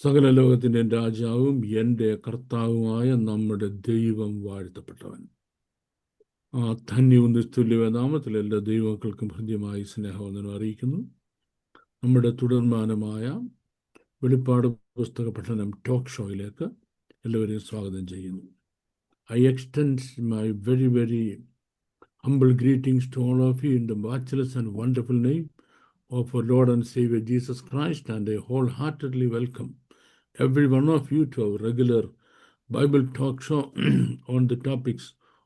സകല ലോകത്തിൻ്റെ രാജാവും എൻ്റെ കർത്താവുമായ നമ്മുടെ ദൈവം വാഴ്ത്തപ്പെട്ടവൻ. ആ ധന്യവും നിസ്തുല്യമായ നാമത്തിൽ എല്ലാ ദൈവങ്ങൾക്കും ഹൃദ്യമായി സ്നേഹവന്ദനം അറിയിക്കുന്നു. നമ്മുടെ തുടർമാനമായ വെളിപ്പാട് പുസ്തക പഠനം ടോക്ക് ഷോയിലേക്ക് എല്ലാവരെയും സ്വാഗതം ചെയ്യുന്നു. I extend my very, very humble greetings to all of you in the matchless and wonderful name of our Lord and Savior Jesus Christ, and I wholeheartedly welcome every one of you to our regular Bible talk show on the topics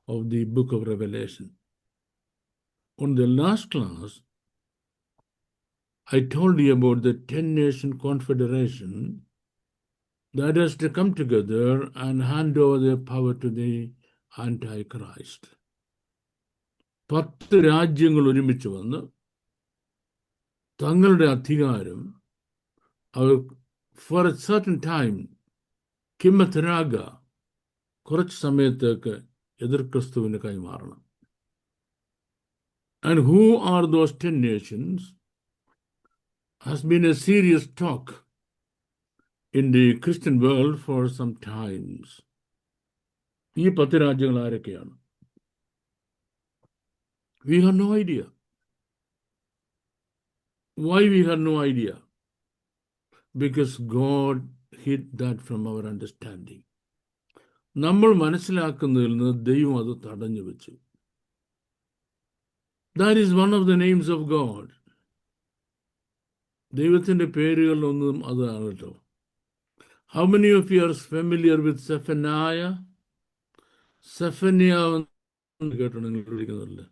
of the book of Revelation. On the last class, I told you about the 10-nation confederation that has to come together and hand over their power to the Antichrist. 10 രാജ്യങ്ങൾ ഒരുമിച്ച് വന്ന് തങ്ങളുടെ അധികാരം അവർ four A certain time കിമത്തരാഗ കുറച്ച് സമയത്തേക്ക് എതിർ ക്രിസ്തുവിന് കൈമാറണം. And who are those 10 nations has been a serious talk in the Christian world for some times. ഈ 10 രാജ്യങ്ങൾ ആരൊക്കെയാണ്? We have no idea. Why we have no idea? Because God hid that from our understanding. നമ്മൾ മനസ്സിലാക്കുന്നതിൽ നിന്ന് ദൈവം അത് തടഞ്ഞു വെച്ചു. That is one of the names of God. ദൈവത്തിൻ്റെ പേരുകളിലൊന്നും അതാണ് കേട്ടോ. How many of you are familiar with Zephaniah? Zephaniah കേട്ടോ നിങ്ങൾ വിളിക്കുന്നില്ല.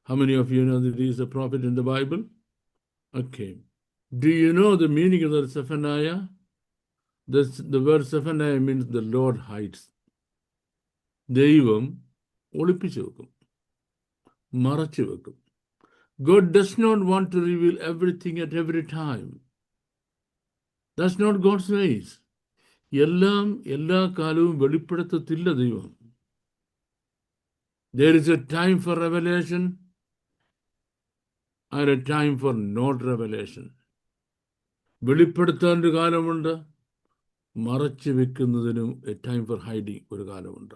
How many of you know that he is a prophet in the Bible? Okay. Do you know the meaning of the Zephaniah? The word Zephaniah means the Lord hides. ദൈവം ഒളിപ്പിച്ചു വെക്കും, മറച്ചു വെക്കും. God does not want to reveal everything at every time. That's not God's ways. എല്ലാം എല്ലാ കാലവും വെളിപ്പെടുത്തത്തില്ല ദൈവം. There is a time for revelation and a time for not revelation. വെളിപ്പെടുത്താൻ ഒരു കാലമുണ്ട്, മറച്ചു വെക്കുന്നതിനും a time for hiding ഒരു കാലമുണ്ട്.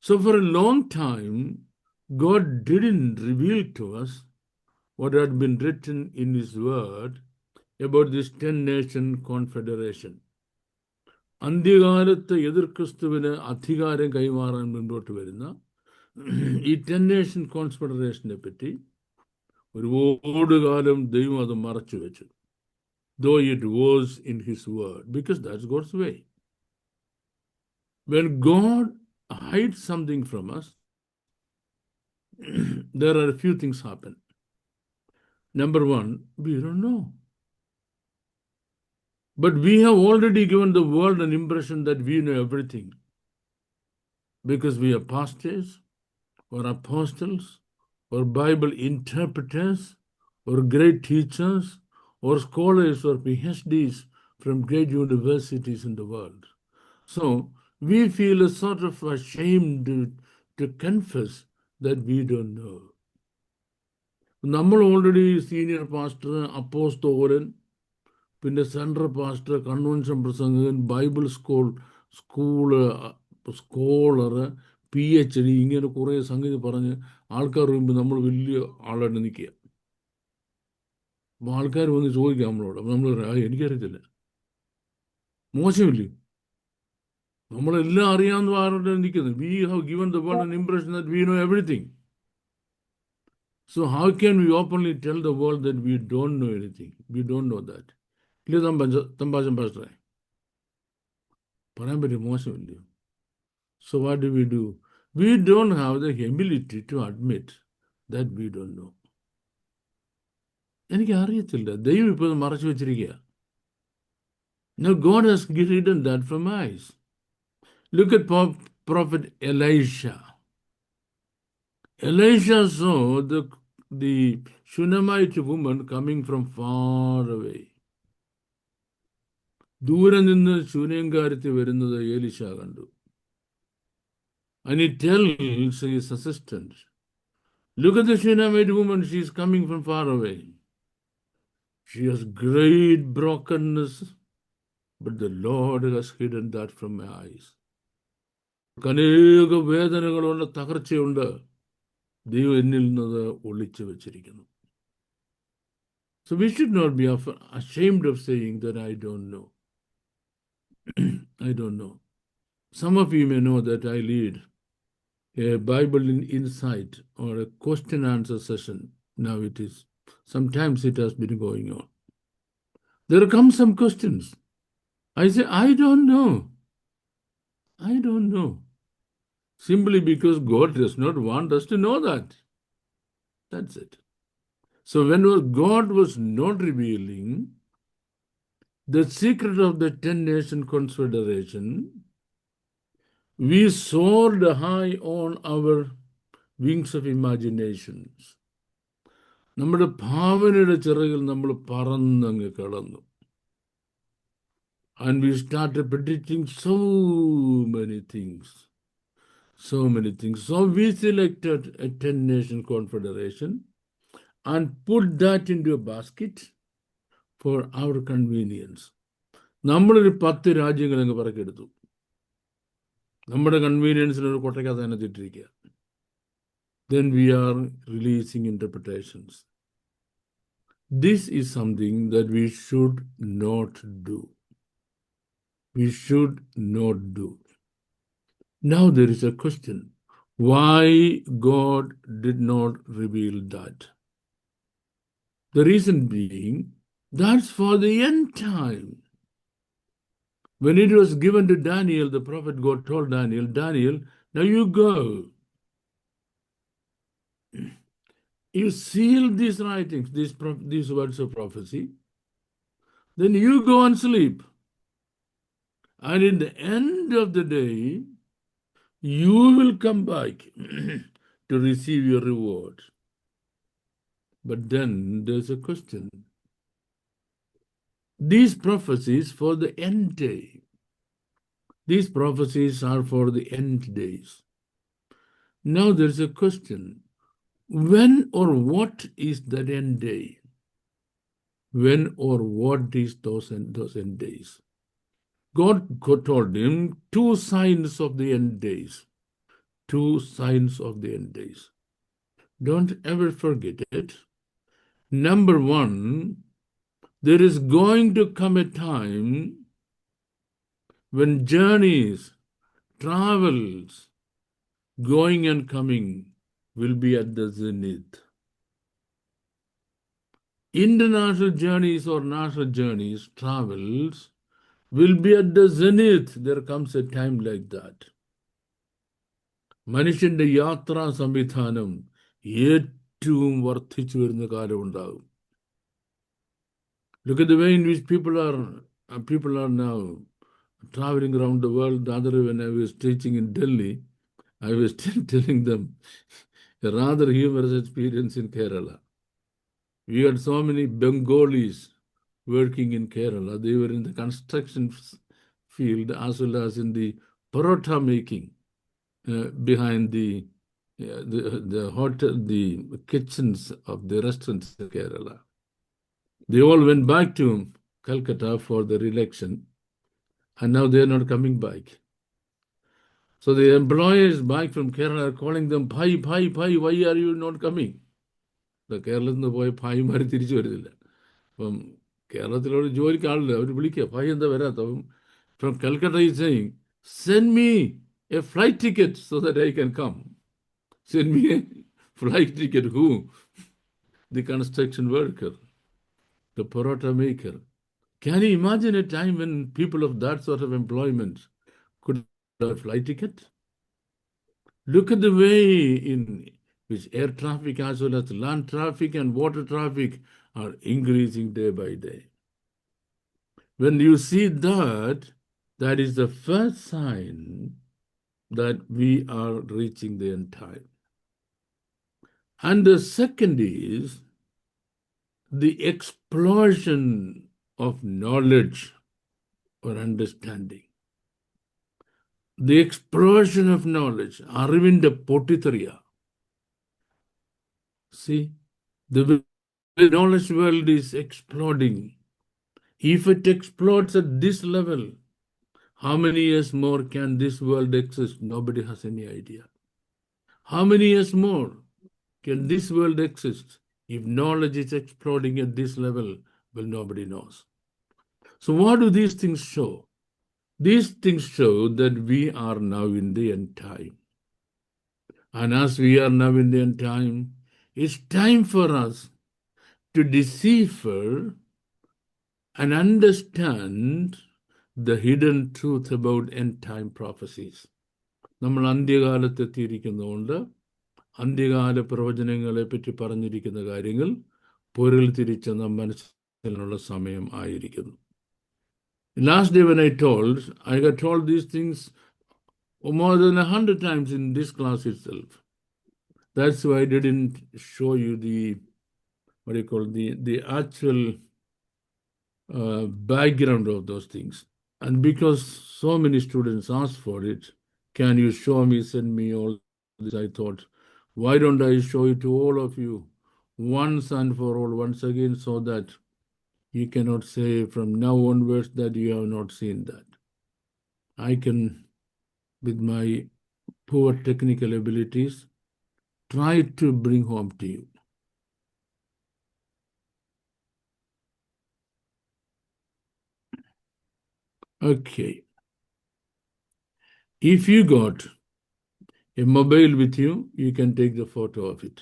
So for a long time, God didn't reveal to us what had been written in His Word about this 10-nation confederation. അന്ത്യകാലത്ത് എതിർ ക്രിസ്തുവിന് അധികാരം കൈമാറാൻ മുൻപോട്ട് വരുന്ന ഈ 10-nation കോൺഫെഡറേഷനെ പറ്റി ഒരുപാട് കാലം ദൈവം അത് മറച്ചു വെച്ചു. Though it was in His Word, because that's God's way. When God hides something from us, there are a few things happen. Number one, we don't know. But we have already given the world an impression that we know everything, because we are pastors or apostles or Bible interpreters or great teachers or scholars or PhDs from great universities in the world. So we feel a sort of ashamed to confess that we don't know. നമ്മൾ already senior pastor, അപ്പോസ്തലൻ, പിന്നെ central pastor, convention പ്രസംഗകൻ, Bible scholar, PhD, ഇങ്ങനെ കുറേ സംഗതി പറഞ്ഞ് ആൾക്കാർ വരുമ്പോൾ നമ്മൾ വലിയ ആളായിട്ട് നിൽക്കുക. അപ്പോൾ ആൾക്കാർ വന്ന് ചോദിക്കുക നമ്മളോട്, അപ്പോൾ നമ്മൾ എനിക്കറിയത്തില്ല. മോശമില്ലേ? നമ്മളെല്ലാം അറിയാവുന്ന ആരുടെ നിൽക്കുന്നത്. We have given the world an impression that we know everything. So how can we openly tell the world that we don't know anything? We don't know that. ഇല്ലേ തമ്പാശം പാസ്റ്ററെ? പറയാൻ പറ്റും, മോശമില്ലേ? So what do? We don't have the humility to admit that we don't know. എനിക്ക് അറിയത്തില്ല. ദൈവം ഇപ്പോൾ മറച്ചു വെച്ചിരിക്കുക. Now God has hidden that from eyes. Look at Prophet Elisha. Elisha saw the Shunammite woman coming from far away. ദൂരെ നിന്ന് ശൂന്യംകാരത്തി വരുന്നത് എലീശ കണ്ടു. And he tells his assistant, look at the Shunammite woman, she is coming from far away. She has great brokenness but the Lord has hidden that from my eyes. അനേക വേദനകളുണ്ട്, തകർച്ചയുണ്ട്, ദൈവം എന്നിൽ നിന്ന് ഒളിച്ചു വെച്ചിരിക്കുന്നു. So we should not be ashamed of saying that I don't know. I don't know. Some of you may know that I lead a Bible insight or a question answer session. Now it is. Sometimes it has been going on. There come some questions. I say, I don't know. I don't know. Simply because God does not want us to know that. That's it. So when God was not revealing the secret of the 10-nation confederation, we soared high on our wings of imaginations. നമ്മുടെ ഭാവനയുടെ ചിറകിൽ നമ്മൾ പറന്നങ്ങ് കിടന്നു. And we started predicting so many things. So many things. So we selected a 10-nation confederation and put that into a basket for our convenience. നമ്മളൊരു 10 രാജ്യങ്ങൾ അങ്ങ് പറക്കെടുത്തു. നമ്മുടെ കൺവീനിയൻസിന് ഒരു കൊട്ടയ്ക്കകത്ത് തന്നെ തിട്ടിരിക്കുക. Then we are releasing interpretations. This is something that we should not do. We should not do. Now there is a question. Why God did not reveal that? The reason being, that's for the end time. When it was given to Daniel, the prophet God told Daniel, Daniel, now you go. You seal these writings, these words of prophecy. Then you go and sleep. And in the end of the day, you will come back to receive your reward. But then there's a question. These prophecies for the end day. These prophecies are for the end days. Now there's a question. When or what is that end day? When or what is those end days? God told him 2 signs of the end days. 2 signs of the end days. Don't ever forget it. Number 1, there is going to come a time when journeys, travels, going and coming will be at the zenith. International journeys or national journeys, travels, will be at the zenith. There comes a time like that. മനുഷ്യന്റെ യാത്രാ സംവിധാനം ഏറ്റവും വർദ്ധിച്ചു വരുന്ന കാലം ഉണ്ടാകും. Look at the way in which people are now traveling around the world. The other day when I was teaching in Delhi, I was telling them a rather humorous experience in Kerala. We had so many Bengalis working in Kerala. They were in the construction field as well as in the parotha making behind the hotel, the kitchens of the restaurants in Kerala. They all went back to Calcutta for their election, and now they are not coming back. So the employers back from Kerala are calling them, Bhai, why are you not coming? The Kerala boy, Bhai, Mari തിരിച്ചു വരുന്നില്ല. അപ്പം കേരളത്തിലോട് ജോലിക്ക് ആളില്ല, അവർ വിളിക്കുക, Bhai എന്താ വരാത്ത? From Calcutta is saying, send me a flight ticket so that I can come. Send me a flight ticket. Who? The construction worker, the parota maker. Can you imagine a time when people of that sort of employment could have a flight ticket? Look at the way in which air traffic as well as land traffic and water traffic are increasing day by day. When you see that, that is the first sign that we are reaching the end time. And the second is the explosion of knowledge or understanding. The explosion of knowledge. Arivinde Potithariya. See, the knowledge world is exploding. If it explodes at this level, how many years more can this world exist? Nobody has any idea. How many years more can this world exist if knowledge is exploding at this level? Well, nobody knows. So what do these things show? These things show that we are now in the end time. And as we are now in the end time, it's time for us to decipher and understand the hidden truth about end time prophecies. നമ്മൾ അന്ത്യകാലത്തെത്തിയിരിക്കുന്നതുകൊണ്ട് അന്ത്യകാല പ്രവചനങ്ങളെ പറ്റി പറഞ്ഞിരിക്കുന്ന കാര്യങ്ങൾ പൊരുൾ തിരിച്ച് നാം മനസ്സിലുള്ള സമയം ആയിരിക്കുന്നു. Last day when I got told these things more than 100 times in this class itself. That's why I didn't show you the actual background of those things. And because so many students asked for it, can you show me, send me all this? I thought, why don't I show it to all of you once and for all, once again, so that you cannot say from now onwards that you have not seen that. I can, with my poor technical abilities, try to bring home to you. Okay. If you got a mobile with you, you can take the photo of it.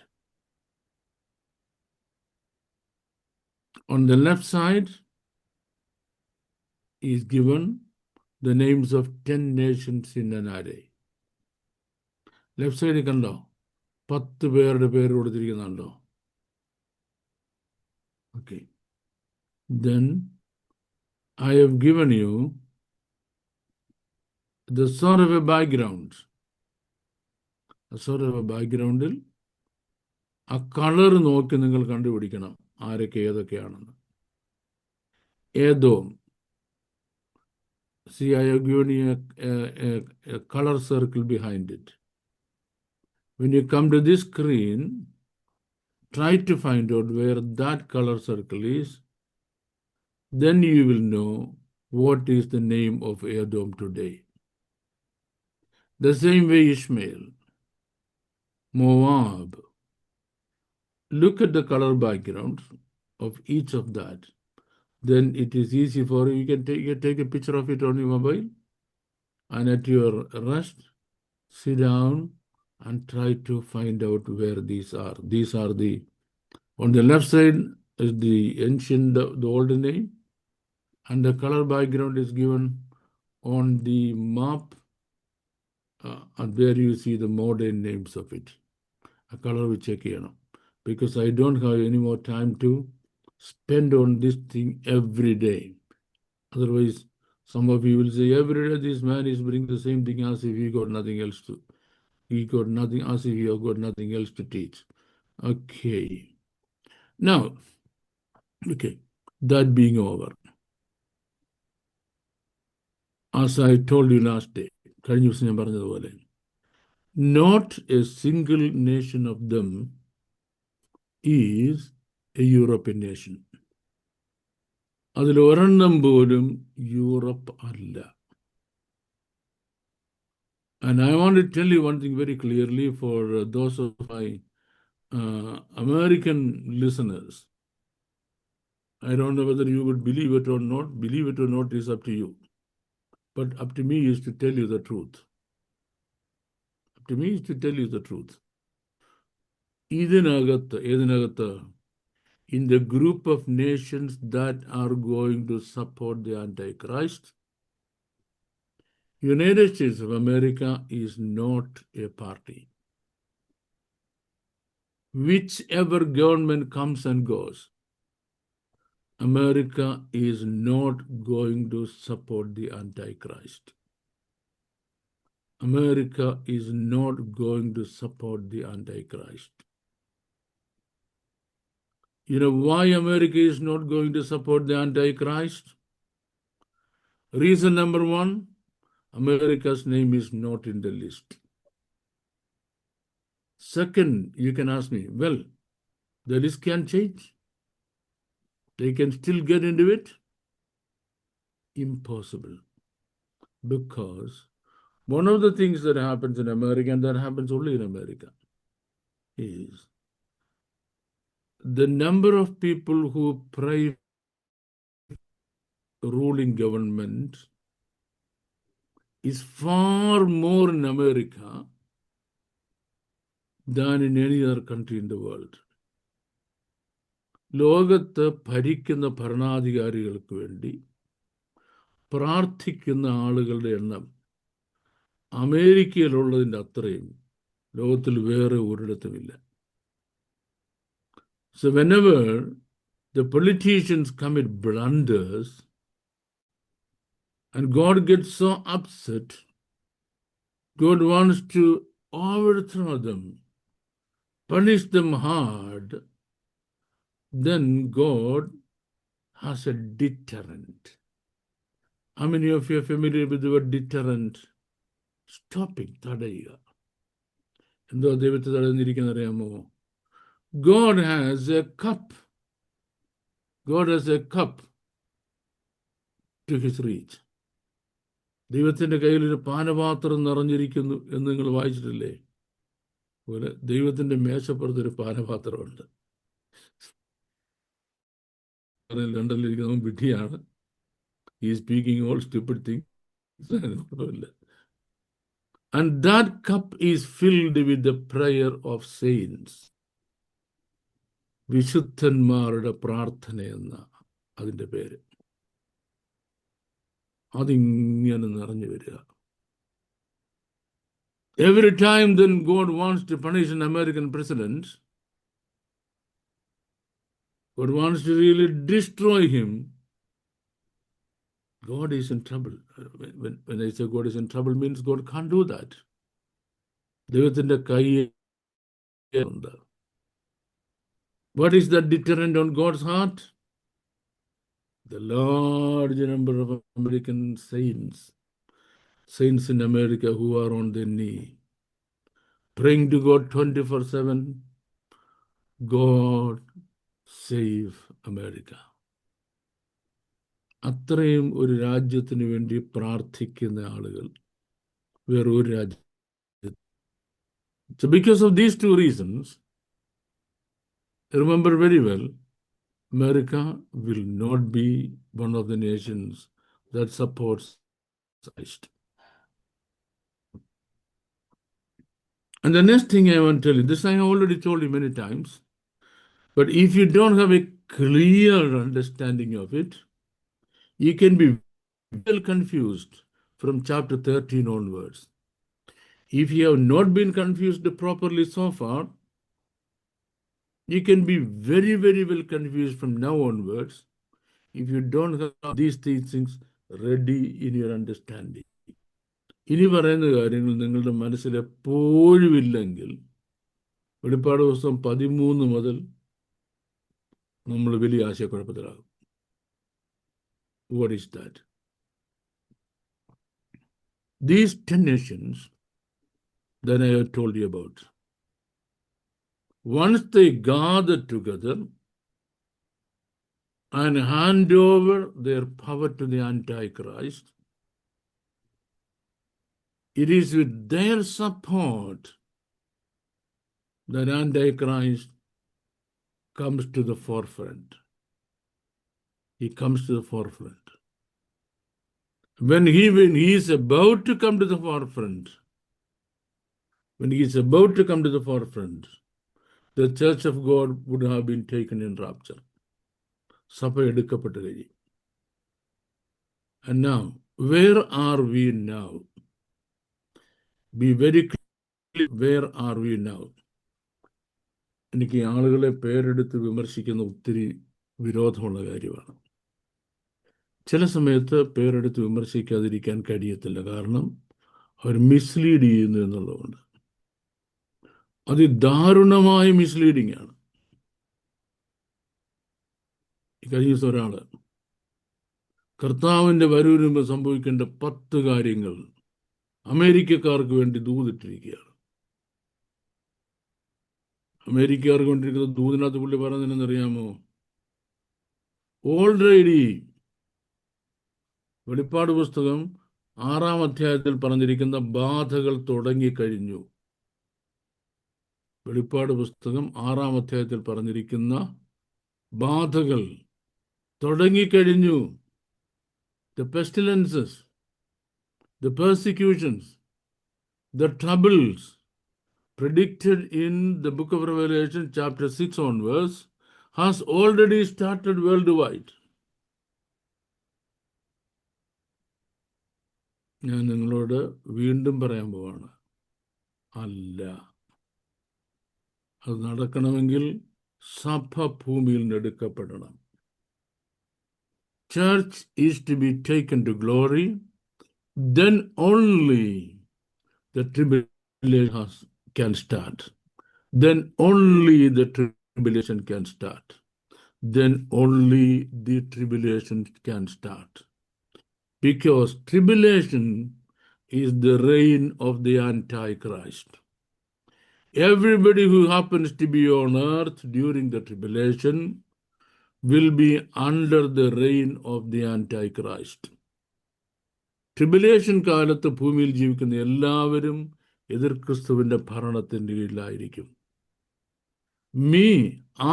On the left side is given the names of 10 nations in an array. Left side കണ്ടോ 10 പേരുടെ പേര് കൊടുത്തിരിക്കുന്നുണ്ടോ? Okay. Then I have given you the sort of a background. A sort of a backgroundil ആ colour നോക്കി നിങ്ങൾ കണ്ടുപിടിക്കണം ആരൊക്കെ ഏതൊക്കെയാണെന്ന്. Edom. See, I have given you a color circle behind it. When you come to this screen, try to find out where that color circle is. Then you will know what is the name of Edom today. The same way Ishmael, Moab. Look at the color background of each of that. Then it is easy for you. You can take a picture of it on your mobile, and at your rest, sit down and try to find out where these are. These are on the left side is the ancient, the old name, and the color background is given on the map, and there you see the modern names of it. A color we check here now, because I don't have any more time to spend on this thing every day. Otherwise, some of you will say, every day this man is bringing the same thing as if he got nothing else to. He got nothing, as if he have got nothing else to teach. Okay. Now, okay, that being over, as I told you last day, not a single nation of them is a European nation. അതിൽ ഒരെണ്ണം പോലും Europe അല്ല. And I want to tell you one thing very clearly for those of my American listeners. I don't know whether you would believe it or not. Believe it or not is up to you. But up to me is to tell you the truth. Up to me is to tell you the truth. ഇതിനകത്ത് in the group of nations that are going to support the Antichrist, United States of America is not a party. Whichever government comes and goes, America is not going to support the Antichrist. America is not going to support the Antichrist. You know why America is not going to support the Antichrist? Reason number one, America's name is not in the list. Second, you can ask me, well, the list can change. They can still get into it. impossible. Because one of the things that happens in America, and that happens only in America, is the number of people who pray ruling government is far more in America than in any other country in the world. ലോകത്ത് ഭരിക്കുന്ന ഭരണാധികാരികൾക്ക് വേണ്ടി പ്രാർത്ഥിക്കുന്ന ആളുകളുടെ എണ്ണം അമേരിക്കയിലുള്ളതിൻ്റെ അത്രയും ലോകത്തിൽ വേറെ ഒരിടത്തുമില്ല. So whenever the politicians commit blunders and God gets so upset, God wants to overthrow them, punish them hard, then God has a deterrent. How many of you are familiar with the word deterrent? Stopping, തടയുക. എന്തോ ദൈവത്തെ തടഞ്ഞിരിക്കുന്ന അറിയാമോ? God has a cup. God has a cup to his reach. ദൈവത്തിൻ്റെ കയ്യിൽ ഒരു പാനപാത്രം നിറഞ്ഞിരിക്കുന്നു എന്ന് നിങ്ങൾ വായിച്ചിട്ടില്ലേ? പോലെ ദൈവത്തിൻ്റെ മേശപ്പുറത്തൊരു പാനപാത്രമുണ്ട്. ലണ്ടനിലിരിക്കുന്നവൻ വിഡ്ഢിയാണ്. He is speaking all stupid things. And that cup is filled with the prayer of saints. വിശുദ്ധന്മാരുടെ പ്രാർത്ഥനയെന്ന അതിൻ്റെ പേര്. അതിങ്ങനെ നിറഞ്ഞു വരിക. Every time then God wants to punish an American president, God wants to really destroy him, God is in trouble. When I say God is in trouble, means God can't do that. ദൈവത്തിൻ്റെ കൈയുണ്ട്. What is that deterrent on God's heart? The large number of American saints in America who are on their knee, praying to God 24/7, God save America. അത്രയും ഒരു രാജ്യത്തിന് വേണ്ടി പ്രാർത്ഥിക്കുന്ന ആളുകൾ വേറെ ഒരു രാജ്യം. So because of these two reasons, remember very well, America will not be one of the nations that supports Christ. And the next thing I want to tell you, this I have already told you many times, but if you don't have a clear understanding of it, you can be well confused from chapter 13 onwards. If you have not been confused properly so far, you can be very, very well confused from now onwards if you don't have these three things ready in your understanding. ഇനി പറയുന്ന കാര്യങ്ങൾ നിങ്ങളുടെ മനസ്സിൽ എപ്പോഴും ഇല്ലെങ്കിൽ വെളിപ്പാട് ദിവസം 13 മുതൽ നമ്മൾ വലിയ ആശയക്കുഴപ്പത്തിലാകും. What is that? These 10 nations that I have told you about, once they gather together and hand over their power to the Antichrist, it is with their support that Antichrist comes to the forefront. He comes to the forefront. When he is about to come to the forefront, the church of God would have been taken in rapture. സഭ എടുക്കപ്പെട്ടു കഴിയും. And now, where are we now? Be very clear, where are we now? എനിക്ക് ആളുകളെ പേരെടുത്ത് വിമർശിക്കുന്ന ഒത്തിരി വിരോധമുള്ള കാര്യമാണ്. ചില സമയത്ത് പേരെടുത്ത് വിമർശിക്കാതിരിക്കാൻ കഴിയത്തില്ല, കാരണം അവർ മിസ്ലീഡ് ചെയ്യുന്നു എന്നുള്ളതുകൊണ്ട്. അതിദാരുണമായ മിസ്ലീഡിംഗ് ആണ്. കഴിഞ്ഞ ദിവസം ഒരാൾ കർത്താവിൻ്റെ വരവിന് മുമ്പ് സംഭവിക്കേണ്ട 10 കാര്യങ്ങൾ അമേരിക്കക്കാർക്ക് വേണ്ടി ദൂതിട്ടിരിക്കുകയാണ്. അമേരിക്കക്കാർക്ക് വേണ്ടിയിരിക്കുന്ന ദൂതിനകത്ത് പുള്ളി പറഞ്ഞതെന്നറിയാമോ? ഓൾറെഡി വെളിപ്പാട് പുസ്തകം 6-ാം അധ്യായത്തിൽ പറഞ്ഞിരിക്കുന്ന ബാധകൾ തുടങ്ങിക്കഴിഞ്ഞു. വെളിപ്പാട് പുസ്തകം 6-ാം അധ്യായത്തിൽ പറഞ്ഞിരിക്കുന്ന ബാധകൾ തുടങ്ങിക്കഴിഞ്ഞു. The pestilences, the persecutions, the troubles predicted in the book of Revelation chapter 6 onwards has already started worldwide. ഞാൻ നിങ്ങളോട് വീണ്ടും പറയാൻ പോവാണ്, അല്ല, അത് നടക്കണമെങ്കിൽ സഭ ഭൂമിയിൽ നിന്ന് എടുക്കപ്പെടണം. Church is to be taken to glory, then only the tribulation can start. Then only the tribulation can start. Then only the tribulation can start. Because tribulation is the reign of the Antichrist. Everybody who happens to be on earth during the tribulation will be under the reign of the Antichrist. Tribulation കാലത്ത് ഭൂമിയിൽ ജീവിക്കുന്ന എല്ലാവരും എതിർ ക്രിസ്തുവിന്റെ ഭരണത്തിന്റെ കീഴിലായിരിക്കും. Me,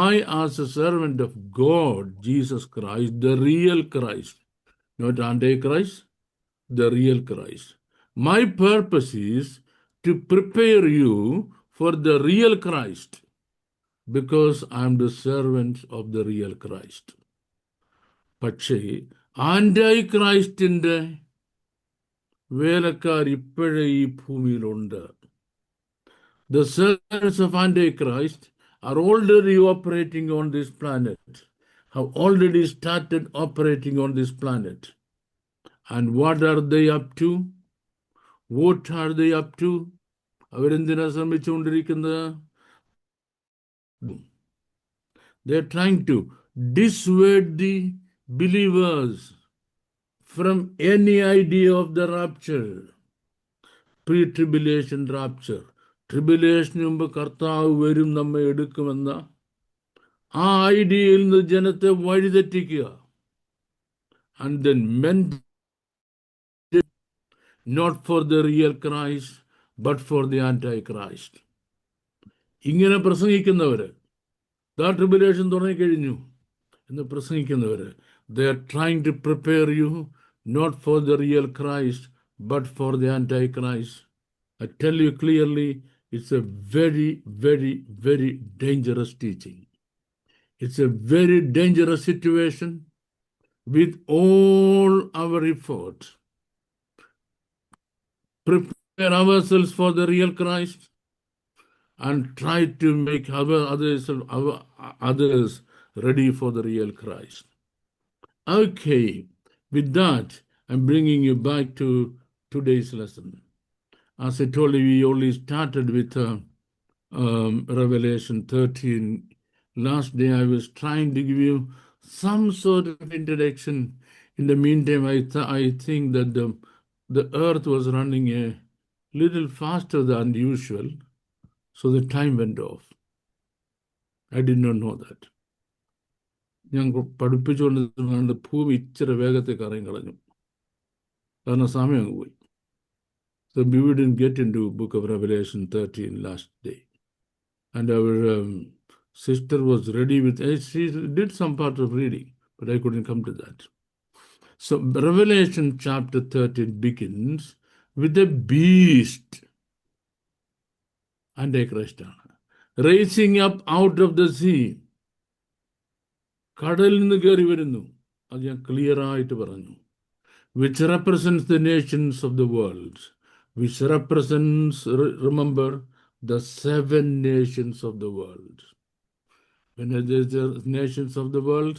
I as a servant of God, Jesus Christ, the real Christ, not Antichrist, the real Christ. My purpose is to prepare you for the real Christ, because I am the servant of the real Christ. പക്ഷേ ആന്റൈക്രൈസ്റ്റിന്റെ വേലക്കാർ ഇപ്പോഴേ ഈ ഭൂമിയിലുണ്ട്. The servants of Antichrist are already operating on this planet, have already started operating on this planet. And what are they up to? What are they up to? അവരെന്തിനാ ശ്രമിച്ചുകൊണ്ടിരിക്കുന്നത്? They're trying to dissuade the believers from any idea of the rapture, pre-tribulation rapture. ട്രിബുലേഷന് മുമ്പ് കർത്താവ് വരും, നമ്മെ എടുക്കുമെന്ന ആ ഐഡിയയിൽ നിന്ന് ജനത്തെ വഴിതെറ്റിക്കുക. And then men not for the real Christ but for the Antichrist. ഇങ്ങനെ പ്രസംഗിക്കുന്നവര്, tribulation തുടങ്ങിക്കഴിഞ്ഞു എന്ന് പ്രസംഗിക്കുന്നവര്, they are trying to prepare you not for the real Christ but for the Antichrist. I tell you clearly, it's a very, very, very dangerous teaching. It's a very dangerous situation. With all our effort, prepare ourselves for the real Christ and try to make others ready for the real Christ. Okay, with that, I'm bringing you back to today's lesson. As I told you, we only started with Revelation 13. Last day, I was trying to give you some sort of introduction. In the meantime, I think that the earth was running a little faster than usual, so the time went off. I did not know that. ഞാൻ പഠിപ്പിച്ചുകൊണ്ട് ഭൂമി ഇച്ചിരി വേഗത്തിൽ കറങ്ങി കളഞ്ഞു, കാരണം സമയം അങ്ങ് പോയി. So we didn't get into book of Revelation 13 last day. And our sister was ready with, she did some part of reading, but I couldn't come to that. So Revelation chapter 13 begins with a beast, Antichrist, rising up out of the sea. കടലിൽ നിന്ന് കയറി വരുന്നു, അത് ഞാൻ clear ആയിട്ട് പറഞ്ഞു. Which represents the nations of the world. Which represents, remember, the 7 nations of the world. When there's the nations of the world,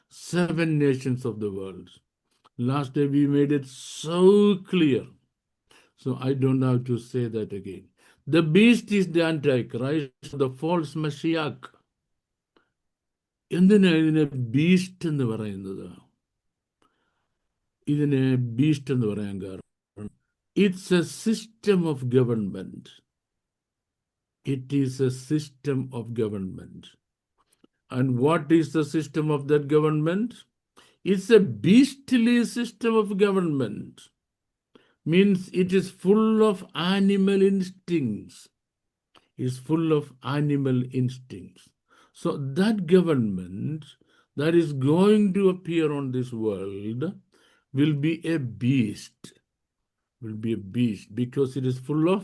7 nations of the world. Last day we made it so clear, so I don't have to say that again. The beast is the Antichrist, the false Messiah. എന്തിനാ ഇതിനെ beast എന്ന് പറയുന്നത്? ഇതിനെ beast എന്ന് പറയാൻ കാരണം, it's a system of government. It is a system of government. And what is the system of that government? It's a beastly system of government. Means it is full of animal instincts. Is full of animal instincts. So that government that is going to appear on this world will be a beast. Will be a beast because it is full of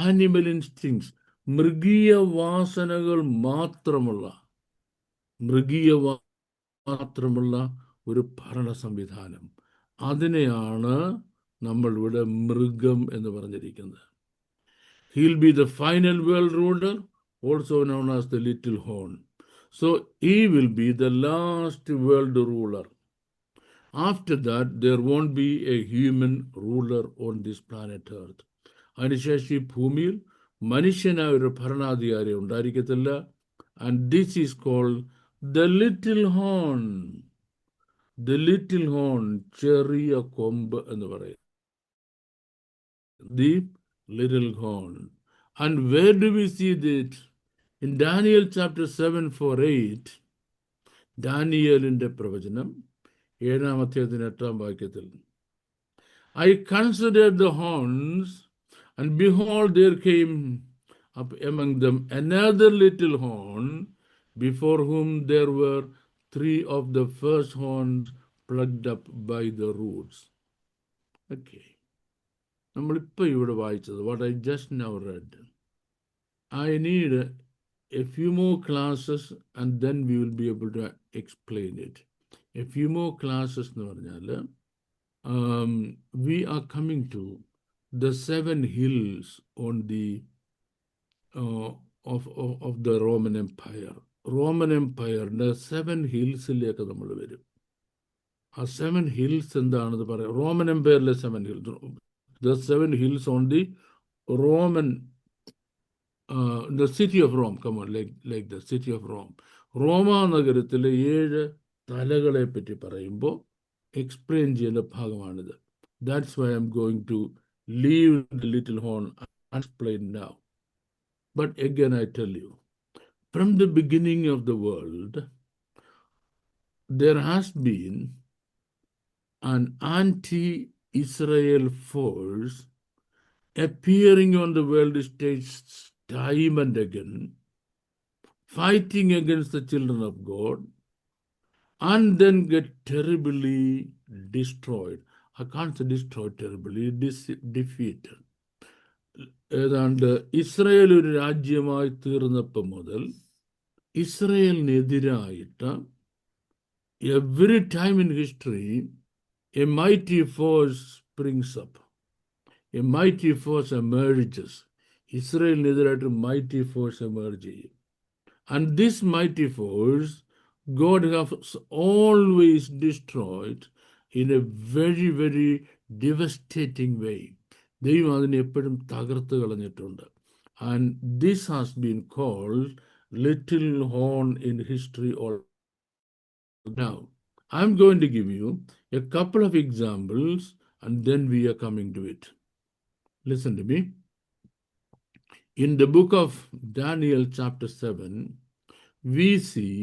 animal instincts. മൃഗീയ വാസനകൾ മാത്രമുള്ള ഒരു ഭരണ സംവിധാനം. അതിനെയാണ് നമ്മൾ ഇവിടെ മൃഗം എന്ന് പറഞ്ഞിരിക്കുന്നത്. He'll be the final world ruler, also known as the little horn. So he will be the last world ruler. After that, there won't be a human ruler on this planet Earth. അതിനുശേഷം ഈ ഭൂമിയിൽ മനുഷ്യനായ ഒരു ഭരണാധികാരി ഉണ്ടായിരിക്കത്തില്ല. And this is called the little horn. The little horn, ചെറിയ കൊമ്പ് എന്ന് പറയും. The little horn. And where do we see that? In Daniel chapter 7:4-8, ദാനിയേലിന്റെ പ്രവചനം 7-ാം അധ്യായത്തിന് 8-ാം വാക്യത്തിൽ, I considered the horns, and behold, there came up among them another little horn, before whom there were 3 of the first horns plucked up by the roots. Okay. നമ്മളിപ്പോൾ ഇവിടെ വായിച്ചത്, what I just now read. I need a few more classes and then we will be able to explain it. A few more classes എന്ന് പറഞ്ഞാൽ we are coming to the 7 hills on the of the Roman Empire. Roman Empire, the 7 hillsിലേക്ക് നമ്മൾ വരും. ആ 7 hills എന്താണെന്ന് പറയാം. Roman Empireലെ 7 hills. The 7 hills on the Roman, the city of Rome, come on, like the city of Rome. റോമാ നഗരത്തിലെ 7 തലകളെ പറ്റി പറയുമ്പോൾ explain ചെയ്യുന്ന ഭാഗമാണിത്. That's why I'm going to leave the little horn unexplained now. But again, I tell you, from the beginning of the world, there has been an anti-Israel force appearing on the world stage time and again, fighting against the children of God, and then get terribly destroyed. I can't say destroyed terribly, defeated. ഏതാണ്ട് Israel ഒരു രാജ്യമായി തീർന്നപ്പോൾ മുതൽ ഇസ്രയേലിനെതിരായിട്ട് every time in history a mighty force springs up. A mighty force emerges. ഇസ്രയേലിനെതിരായിട്ട് mighty force emerge ചെയ്യും. And this mighty force God has always destroyed in a very, very devastating way. ദൈവം അതിനെ എപ്പോഴും തകർത്ത് കളഞ്ഞിട്ടുണ്ട്. And this has been called little horn in history. All now, I'm going to give you a couple of examples and then we are coming to it. Listen to me. In the book of Daniel chapter 7, we see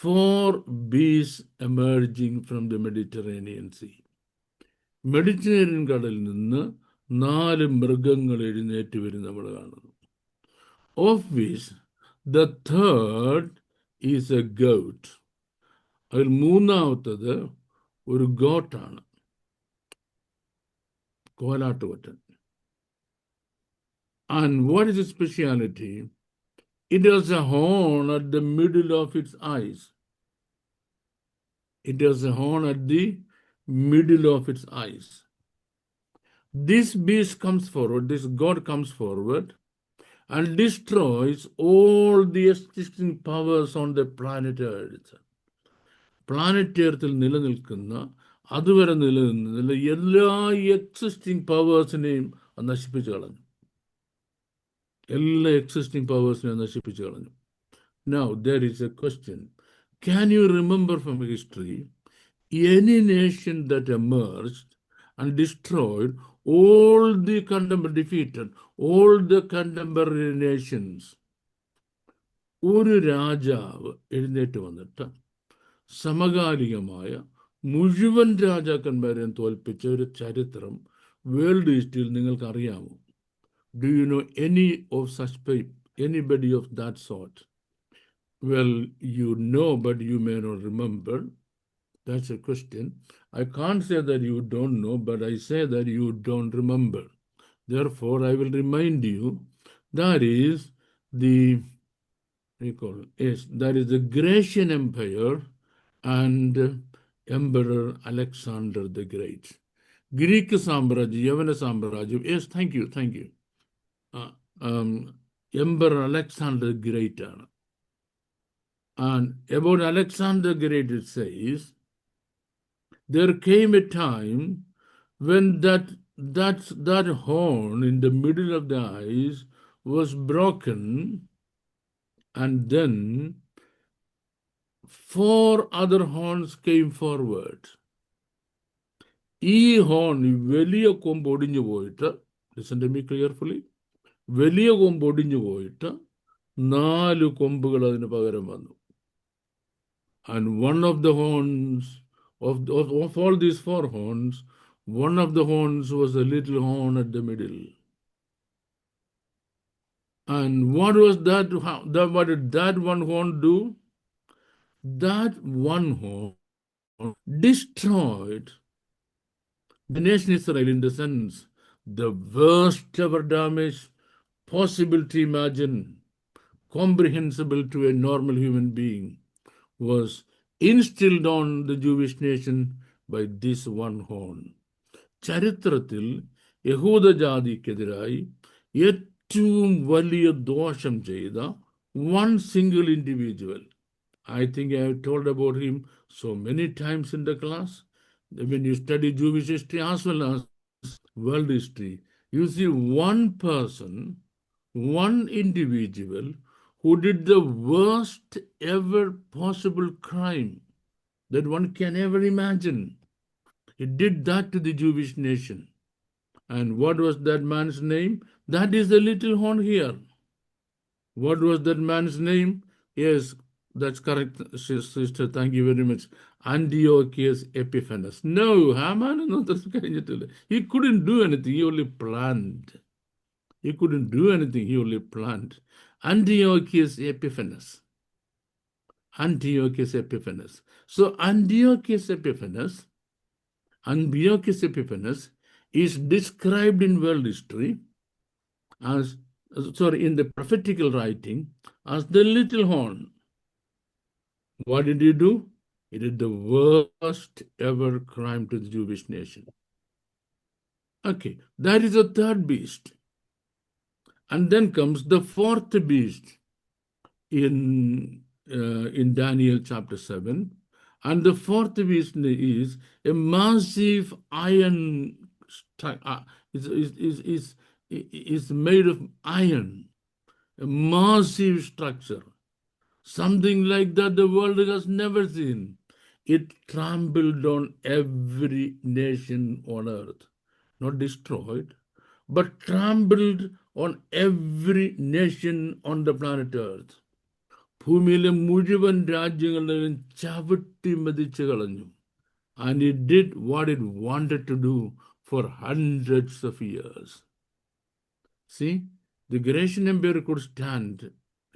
4 beasts emerging from the Mediterranean Sea. Mediterranean കടലിൽ നിന്ന് 4 മൃഗങ്ങൾ എഴുന്നേറ്റ് വരും നമ്മൾ കാണുന്നു. Of which the third is a goat. അതിൽ 3-ാമത്തത് ഒരു ഗോട്ടാണ്, കോലാട്ടുകൊറ്റൻ. And what is its speciality? It has a horn at the middle of its eyes. It has a horn at the middle of its eyes. This beast comes forward, this god comes forward and destroys all the existing powers on the planet Earth. Planet Earth നിലനിൽക്കുന്ന, അതുവരെ നിലനിന്ന എല്ലാ existing പവേഴ്സിനെയും നശിപ്പിച്ചു കളഞ്ഞു. എല്ലാ existing പവേഴ്സിനെയും നശിപ്പിച്ചു കളഞ്ഞു. Now there is a question. Can you remember from history any nation that emerged and destroyed all the defeated all the contemporary nations? ഒരു രാജാവ് എഴുന്നേറ്റ് വന്നിട്ട് സമകാലികമായ മുഴുവൻ രാജാക്കന്മാരെയും തോൽപ്പിച്ച ഒരു ചരിത്രം വേൾഡ് ഹിസ്റ്ററിയിൽ നിങ്ങൾക്ക് അറിയാമോ? Do you know any of such people, anybody of that sort? Well, you know, but you may not remember. That's a question. I can't say that you don't know, but I say that you don't remember. Therefore, I will remind you, that is the, that is the Grecian Empire and Emperor Alexander the Great. Greek സാമ്രാജ്യം, യവന സാമ്രാജ്യം. Yes, thank you. Emperor Alexander the Great ആണ്. And about Alexander the Great, it says, there came a time when that horn in the middle of the eyes was broken, and then 4 other horns came forward. ഈ horn, വലിയ കൊമ്പ് ഒടിഞ്ഞു പോയിട്ട്, listen to me carefully, വലിയ കൊമ്പ് ഒടിഞ്ഞു പോയിട്ട് 4 കൊമ്പുകൾ അതിന് പകരം വന്നു. And one of the horns, of all these 4 horns, one of the horns was a little horn at the middle. And what was that? What did that one horn do? That one horn destroyed the nation Israel, in the sense, the worst ever damage possible to imagine, comprehensible to a normal human being, was instilled on the Jewish nation by this one horn. ചരിത്രത്തിൽ യഹൂദജാതിക്കെതിരായി ഏറ്റവും വലിയ ദോഷം ചെയ്ത one single individual. I think I have told about him so many times in the class. When you study Jewish history as well as world history, you see one person, one individual who did the worst ever possible crime that one can ever imagine. He did that to the Jewish nation. And what was that man's name? That is the little horn here. What was that man's name? Yes, that's correct, sister. Thank you very much. Antiochus Epiphanes. No, Haman, he couldn't do anything. He only planned. He couldn't do anything. He only planned. Antiochus Epiphanes. Antiochus Epiphanes. So Antiochus Epiphanes is described in world history as, in the prophetical writing, as the little horn. What did he do? He did the worst ever crime to the Jewish nation. Okay, that is the 3rd beast. And then comes the 4th beast in Daniel chapter 7. And the 4th beast is a massive iron, is made of iron, a massive structure, something like that the world has never seen. It trampled on every nation on earth, not destroyed, but trampled on every nation on the planet earth. ഭൂമിയിലെ മുഴുവൻ രാജ്യങ്ങളിലും ചവിട്ടി മതിച്ചു കളഞ്ഞു. And it did what it wanted to do for hundreds of years. See, the Grecian Empire could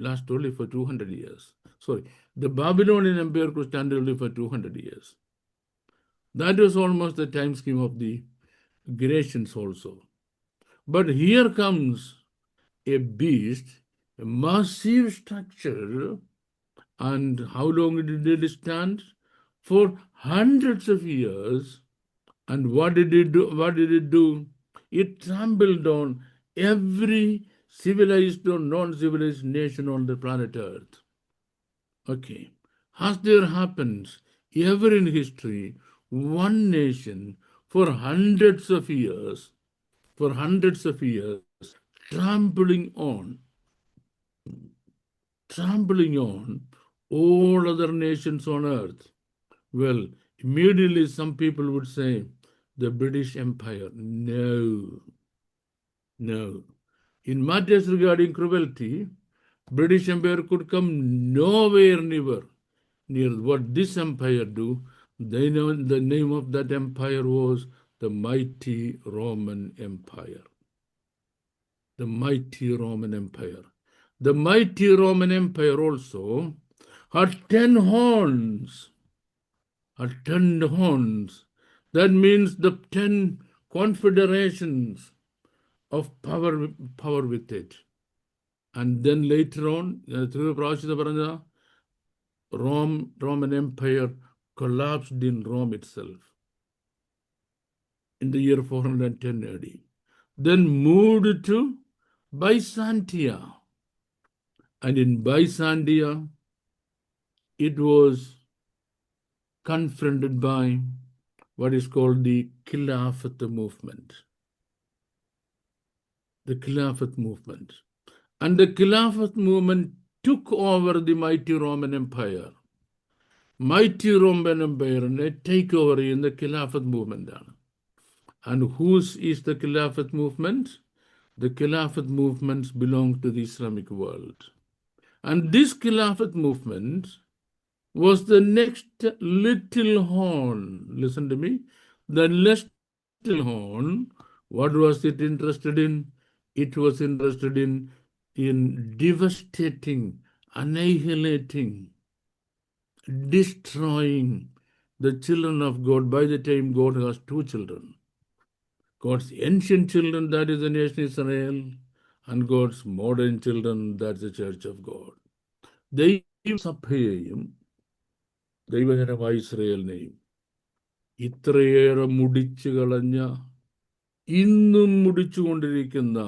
last only for 200 years. Sorry, the Babylonian Empire could stand only for 200 years. That was almost the time scheme of the Grecians also. But here comes a beast, a massive structure, and how long did it stand? For hundreds of years. And what did it do? It trampled on every civilized or non-civilized nation on the planet Earth. Okay. Has there happened ever in history one nation for hundreds of years, trampling on all other nations on earth? Well, immediately some people would say the British Empire. No. In matters regarding cruelty, British Empire could come nowhere near what this empire do. The name of that empire was the mighty Roman Empire. The mighty Roman Empire. The mighty Roman Empire also had 10 horns. Had 10 horns. That means the 10 confederations of power with it. And then later on, Roman Empire collapsed in Rome itself in the year 410 AD. Then moved to Byzantia. And in Byzantia, it was confronted by what is called the Khilafat movement. The Khilafat movement. And the Khilafat movement took over the mighty Roman Empire. Mighty Roman Empire take over in the Khilafat movement. And whose is the Khilafat movement? The Khilafat movements belong to the Islamic world. And this Khilafat movement was the next little horn. Listen to me. The next little horn, what was it interested in? It was interested in devastating, annihilating, destroying the children of God by the time God has 2 children. God's ancient children, that is the nation Israel, and God's modern children, that's the church of God. ദൈവസഭയെയും ദൈവജനമായ ഇസ്രയേലിനെയും ഇത്രയേറെ മുടിച്ചു കളഞ്ഞ, ഇന്നും മുടിച്ചുകൊണ്ടിരിക്കുന്ന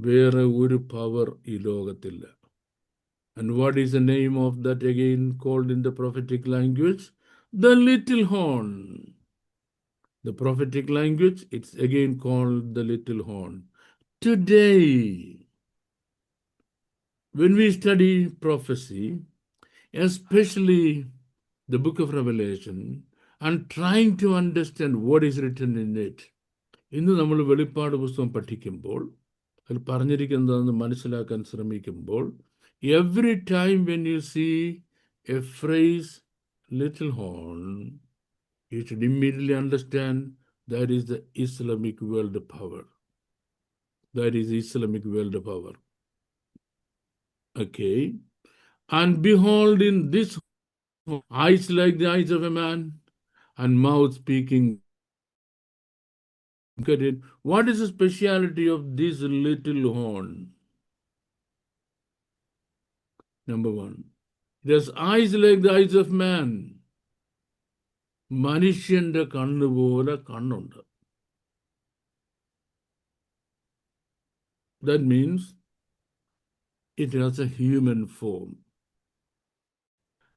വേറെ ഒരു power ഈ ലോകത്തില്ല. And what is the name of that again called in the prophetic language? The little horn. The prophetic language, it's again called the little horn. Today, when we study prophecy, especially the book of Revelation, and trying to understand what is written in it, ഇന്ന് നമ്മൾ വെളിപ്പാട് പുസ്തകം പഠിക്കുമ്പോൾ അതിൽ പറഞ്ഞിരിക്കുന്നതെന്ന് മനസ്സിലാക്കാൻ ശ്രമിക്കുമ്പോൾ, every time when you see a phrase little horn, you should immediately understand that is the Islamic world power. That is Islamic world power. Okay. And behold, in this eyes like the eyes of a man, and mouth speaking. What is the speciality of this little horn? Number 1, it has eyes like the eyes of man. മനുഷ്യന്റെ കണ്ണുപോലെ കണ്ണുണ്ട്. That means it has a human form.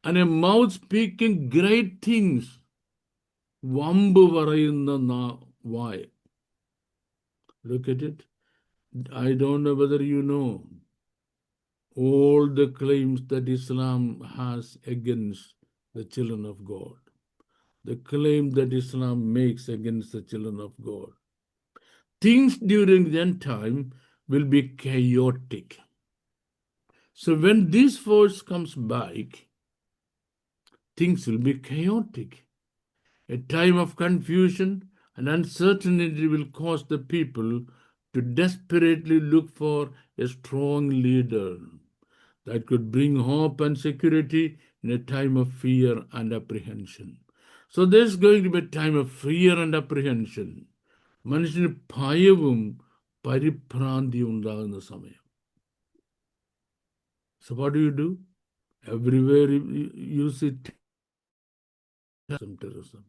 And a mouth speaking great things. വമ്പ് പറയുന്ന വായ. Look at it. I don't know whether you know all the claims that Islam has against the children of God. The claim that Islam makes against the children of God. Things during the end time will be chaotic. So when this force comes back, things will be chaotic. A time of confusion and uncertainty will cause the people to desperately look for a strong leader that could bring hope and security in a time of fear and apprehension. So there's going to be a time of fear and apprehension. മനുഷ്യന് ഭയവും പരിഭ്രാന്തിയും ഉണ്ടാകുന്ന സമയം. So what do? Everywhere you see terrorism.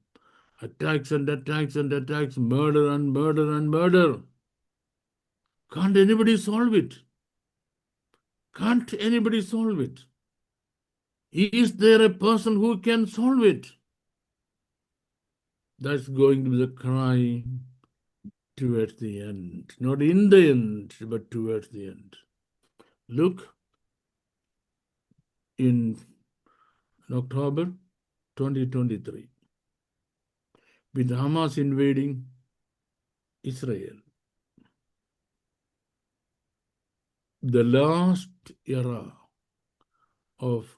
Attacks and attacks and attacks, murder and murder and murder. Can't anybody solve it? Can't anybody solve it? Is there a person who can solve it? That's going to be the cry towards the end. Not in the end, but towards the end. Look, in October 2023, with Hamas invading Israel, the last era of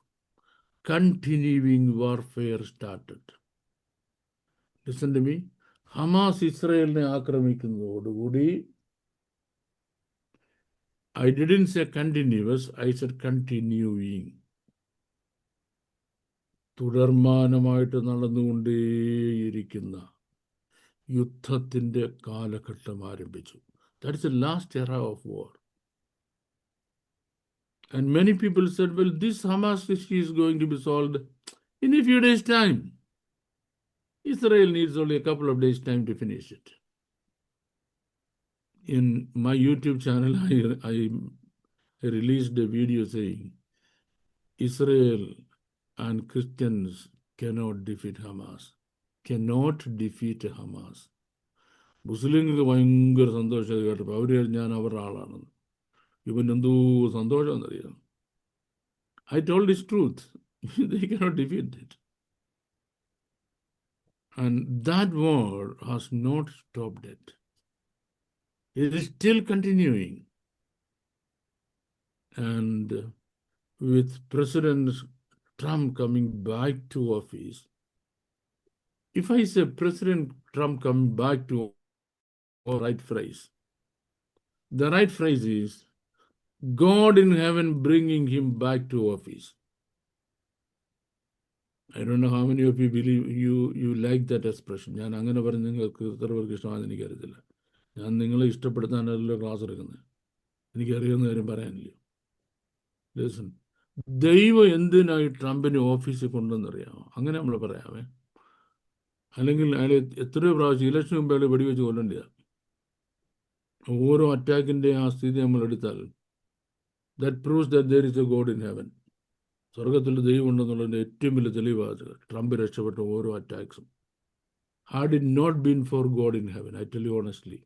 continuing warfare started. Listen to me. Hamas ഇസ്രയേലിനെ ആക്രമിക്കുന്നതോടുകൂടി, I didn't say continuous, I said continuing. തുടർമാനമായിട്ട് നടന്നുകൊണ്ടേയിരിക്കുന്ന യുദ്ധത്തിൻ്റെ കാലഘട്ടം ആരംഭിച്ചു. That is the last era of war. And many people said, well, this Hamas issue is going to be solved in a few days' time. Israel needs only a couple of days' time to finish it. In my YouTube channel, I released a video saying, Israel and Christians cannot defeat Hamas. Cannot defeat Hamas. മുസ്ലിങ്ങൾക്ക് ഭയങ്കര സന്തോഷം കേട്ടപ്പോൾ അവർ ഞാൻ അവരുടെ ആളാണെന്ന്. ഇവൻ എന്തോ സന്തോഷം എന്നറിയാം. I told this truth. They cannot defeat it. And that war has not stopped it. It is still continuing. And with President Trump coming back to office, if I say President Trump coming back to the right phrase, the right phrase is God in heaven bringing him back to office. I don't know how many of you believe you like that expression. ഞാൻ അങ്ങനെ പറഞ്ഞ് നിങ്ങൾക്ക് എത്ര പേർക്ക് ഇഷ്ടമാണെന്ന് എനിക്കറിയത്തില്ല. ഞാൻ നിങ്ങളെ ഇഷ്ടപ്പെടുത്താനല്ലോ ക്ലാസ് എടുക്കുന്നത്. എനിക്കറിയുന്ന കാര്യം പറയാനില്ല. ലിസൺ, ദൈവം എന്തിനായി ട്രംപിനെ ഓഫീസിൽ കൊണ്ടുവന്നറിയാമോ? അങ്ങനെ നമ്മൾ പറയാമേ. അല്ലെങ്കിൽ അയാൾ എത്രയോ പ്രാവശ്യം ഇലക്ഷൻ മുമ്പ് അയാൾ വെടിവെച്ച് കൊല്ലേണ്ടതാണ്. ഓരോ അറ്റാക്കിൻ്റെ ആ സ്ഥിതി നമ്മൾ എടുത്താൽ that proves that there is a God in heaven. സ്വർഗത്തിൽ ദൈവം ഉണ്ടെന്നുള്ളതിൻ്റെ ഏറ്റവും വലിയ തെളിവാണ് ട്രംപ് രക്ഷപ്പെട്ട ഓരോ അറ്റാക്സും. Had it not been for God in heaven, I tell you honestly,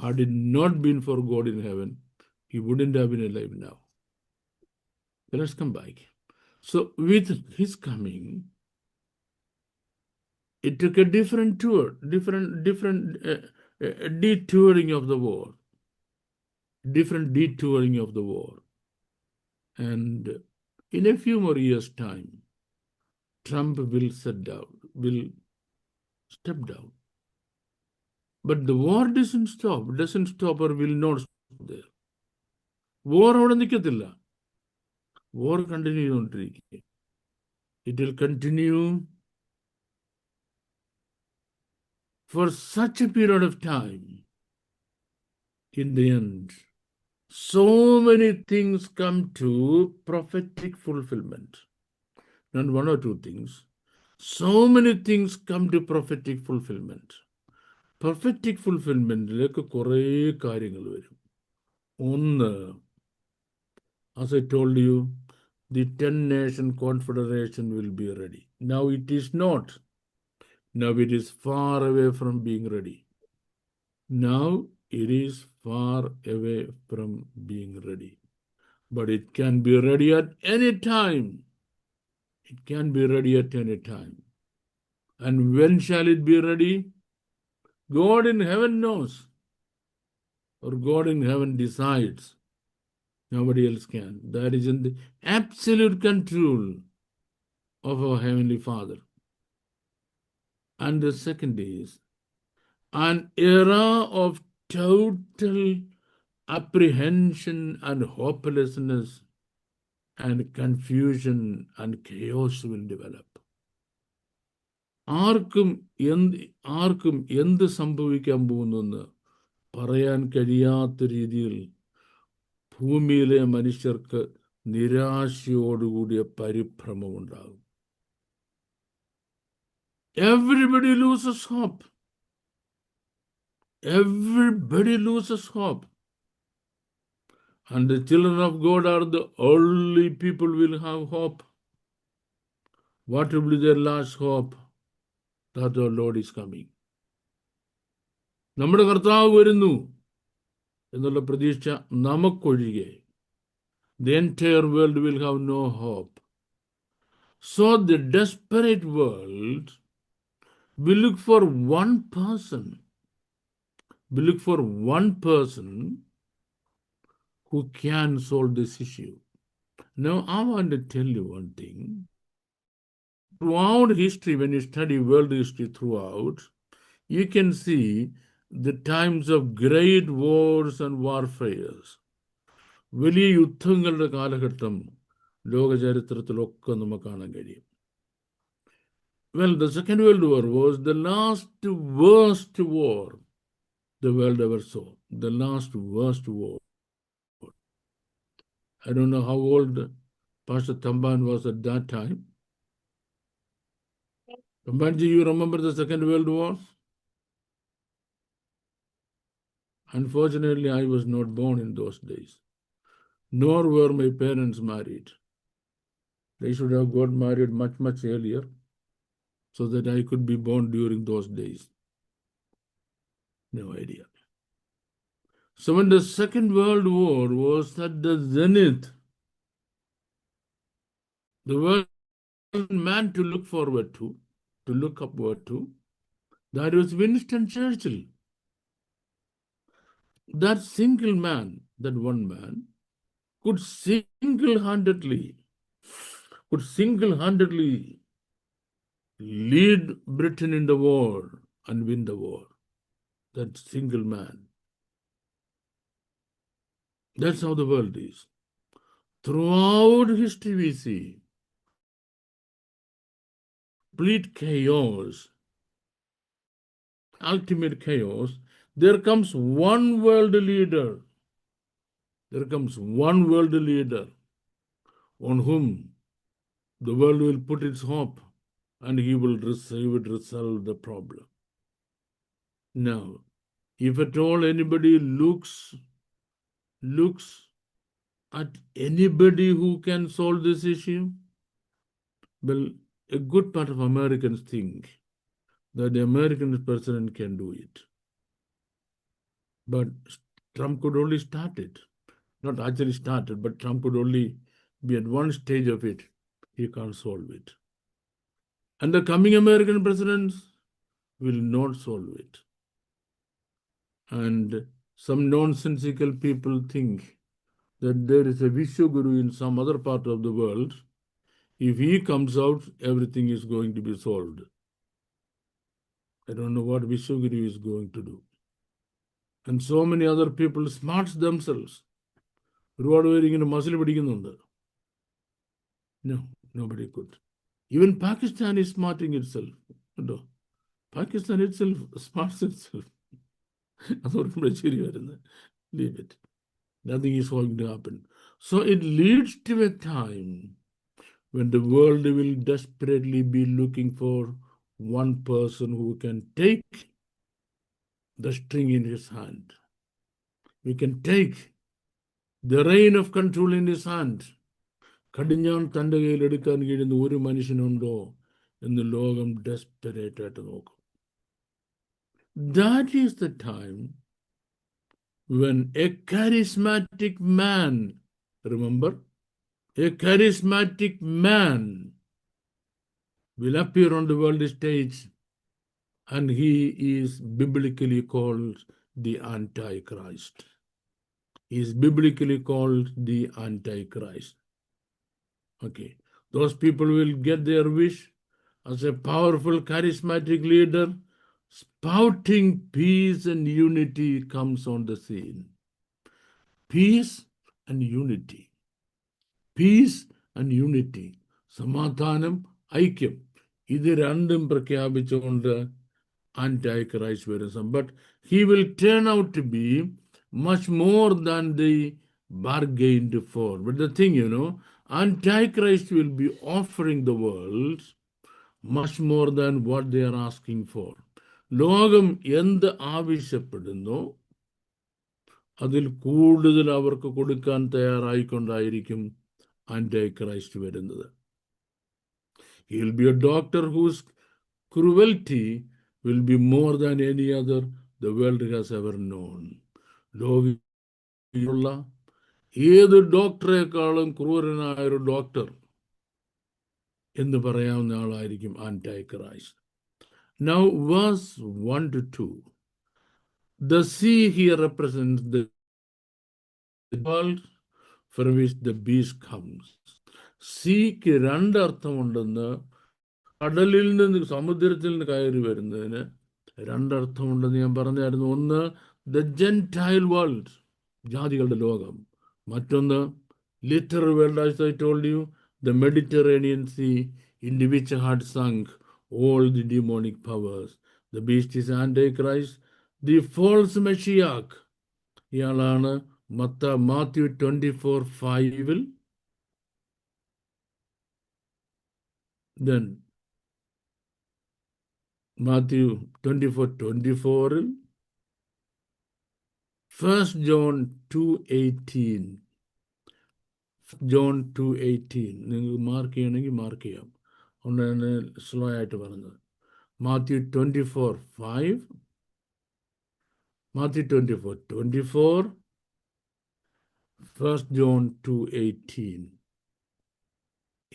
had it not been for God in heaven, he wouldn't have been alive now. But let's come back. So with his coming, it took a different tour, different detouring of the war, different detouring of the war. And in a few more years' time, Trump will step down. But the war doesn't stop or will not stop there. War അവിടെ നിൽക്കത്തില്ല. War continue ചെയ്തുകൊണ്ടിരിക്കുക. It will continue for such a period of time. In the end, so many things come to prophetic fulfillment. Not one or two things. So many things come to prophetic fulfillment. Prophetic fulfillment-ലേക്ക് കുറേ കാര്യങ്ങൾ വരും. ഒന്ന്, as I told you, the 10-nation confederation will be ready. Now it is not. Now it is far away from being ready. Now it is far away from being ready. But it can be ready at any time. It can be ready at any time. And when shall it be ready? God in heaven knows. Or God in heaven decides. Nobody else can. That is in the absolute control of our Heavenly Father. And the second is an era of total apprehension and hopelessness and confusion and chaos will develop. ആർക്കും എന്ത് സംഭവിക്കാൻ പോകുന്നെന്ന് പറയാൻ കഴിയാത്ത രീതിയിൽ ഭൂമിയിലെ മനുഷ്യർക്ക് നിരാശയോടുകൂടിയ പരിഭ്രമമുണ്ടാകും. Everybody loses hope. Everybody loses hope. And the children of God are the only people who will have hope. What will be their last hope? That our Lord is coming. നമ്മുടെ കർത്താവ് വരുന്നു എന്നുള്ള പ്രതീക്ഷ നമുക്കൊഴികെ the entire world will have no hope. So the desperate world will look for one person. Will look for one person who can solve this issue. Now, I want to tell you one thing. Throughout history, when you study world history throughout, you can see the times of great wars and warfares. വലിയ യുദ്ധങ്ങളുടെ കാലഘട്ടം ലോകചരിത്രത്തിലൊക്കെ നമുക്ക് കാണാൻ കഴിയും. Well, the Second World War was the last worst war the world ever saw. The last worst war. I don't know how old Pastor Tamban was at that time. Tambanji, you remember the Second World War? Unfortunately, I was not born in those days, nor were my parents married. They should have got married much, much earlier so that I could be born during those days. No idea. So when the Second World War was at the zenith, the world man to look forward to look upward to, that was Winston Churchill. That single man, that one man, could single-handedly lead Britain in the war and win the war. That single man. That's how the world is. Throughout history we see complete chaos, ultimate chaos. There comes one world leader. There comes one world leader on whom the world will put its hope, and he will resolve the problem. Now, if at all anybody looks at anybody who can solve this issue, well, a good part of Americans think that the American president can do it. But Trump could only start it. Not actually started, but Trump could only be at one stage of it. He can't solve it. And the coming American presidents will not solve it. And some nonsensical people think that there is a Vishwaguru in some other part of the world. If he comes out, everything is going to be solved. I don't know what Vishwaguru is going to do. And so many other people smart themselves. ഒരുപാട് പേര് ഇങ്ങനെ muscle പിടിക്കുന്നുണ്ട്. No, nobody could. Even Pakistan is smarting itself. No. Pakistan itself smarts itself. അതോടെ ശരി വരുന്നത്. Leave it. Nothing is going to happen. So it leads to a time when the world will desperately be looking for one person who can take the string in his hand. We can take the reign of control in his hand. കടിഞ്ഞാൺ തൻ്റെ കയ്യിൽ എടുക്കാൻ കഴിയുന്ന ഒരു മനുഷ്യനുണ്ടോ എന്ന് ലോകം desperate ആയിട്ട് നോക്കും. That is the time when a charismatic man, remember, a charismatic man will appear on the world stage, and he is biblically called the Antichrist. He is biblically called the Antichrist. Okay, those people will get their wish as a powerful, charismatic leader. Spouting peace and unity comes on the scene. Peace and unity. Peace and unity. സമാധാനം, ഐക്യം, ഇത് രണ്ടും പ്രഖ്യാപിച്ചുകൊണ്ട് Antichrist വരും. But he will turn out to be much more than they bargained for. But the thing, Antichrist will be offering the world much more than what they are asking for. ലോകം എന്ത് ആവശ്യപ്പെടുന്നോ അതിൽ കൂടുതൽ അവർക്ക് കൊടുക്കാൻ തയ്യാറായിക്കൊണ്ടായിരിക്കും Antichrist വരുന്നത്. He will be a doctor whose cruelty will be more than any other the world has ever known. ലോകത്തിലുള്ള ഏത് ഡോക്ടറെക്കാളും ക്രൂരനായ ഒരു ഡോക്ടർ എന്ന് പറയാവുന്ന ആളായിരിക്കും Antichrist. Now, verse 1 to 2. The sea here represents the world from which the beast comes. Seaക്ക് രണ്ടർത്ഥമുണ്ടെന്ന് കടലിൽ നിന്ന് സമുദ്രത്തിൽ നിന്ന് കയറി വരുന്നതിന് രണ്ടർത്ഥമുണ്ടെന്ന് ഞാൻ പറഞ്ഞായിരുന്നു. ഒന്ന്, ദ ജെൻറ്റൈൽ വേൾഡ്, ജാതികളുടെ ലോകം. മറ്റൊന്ന്, literal world, as I told you, the Mediterranean see, in which had sunk all the demonic powers. The beast is Antichrist, the false Messiah. ഇയാളാണ് Matthew 24:5 then Matthew 24:24 1 John 2:18 John 2:18 നിങ്ങൾക്ക് mark ചെയ്യണമെങ്കിൽ mark ചെയ്യാം. അതുകൊണ്ടാണ് slow ആയിട്ട് പറഞ്ഞത്. Mathew 24:5, Mathew 24:24, 1 John 2:18.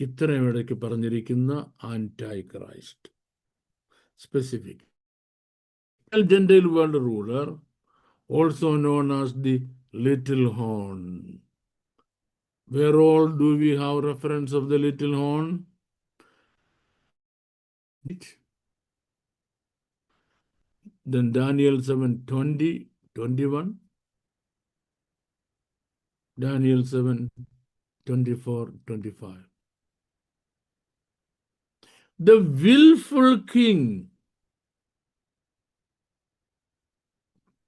ഇത്രയും ഇടയ്ക്ക് പറഞ്ഞിരിക്കുന്ന ആന്റൈ Christ specific Gentile world ruler, also known as the little horn. Where all do we have reference of the little horn? Then Daniel 7:20, 21. Daniel 7:24, 25. The willful king,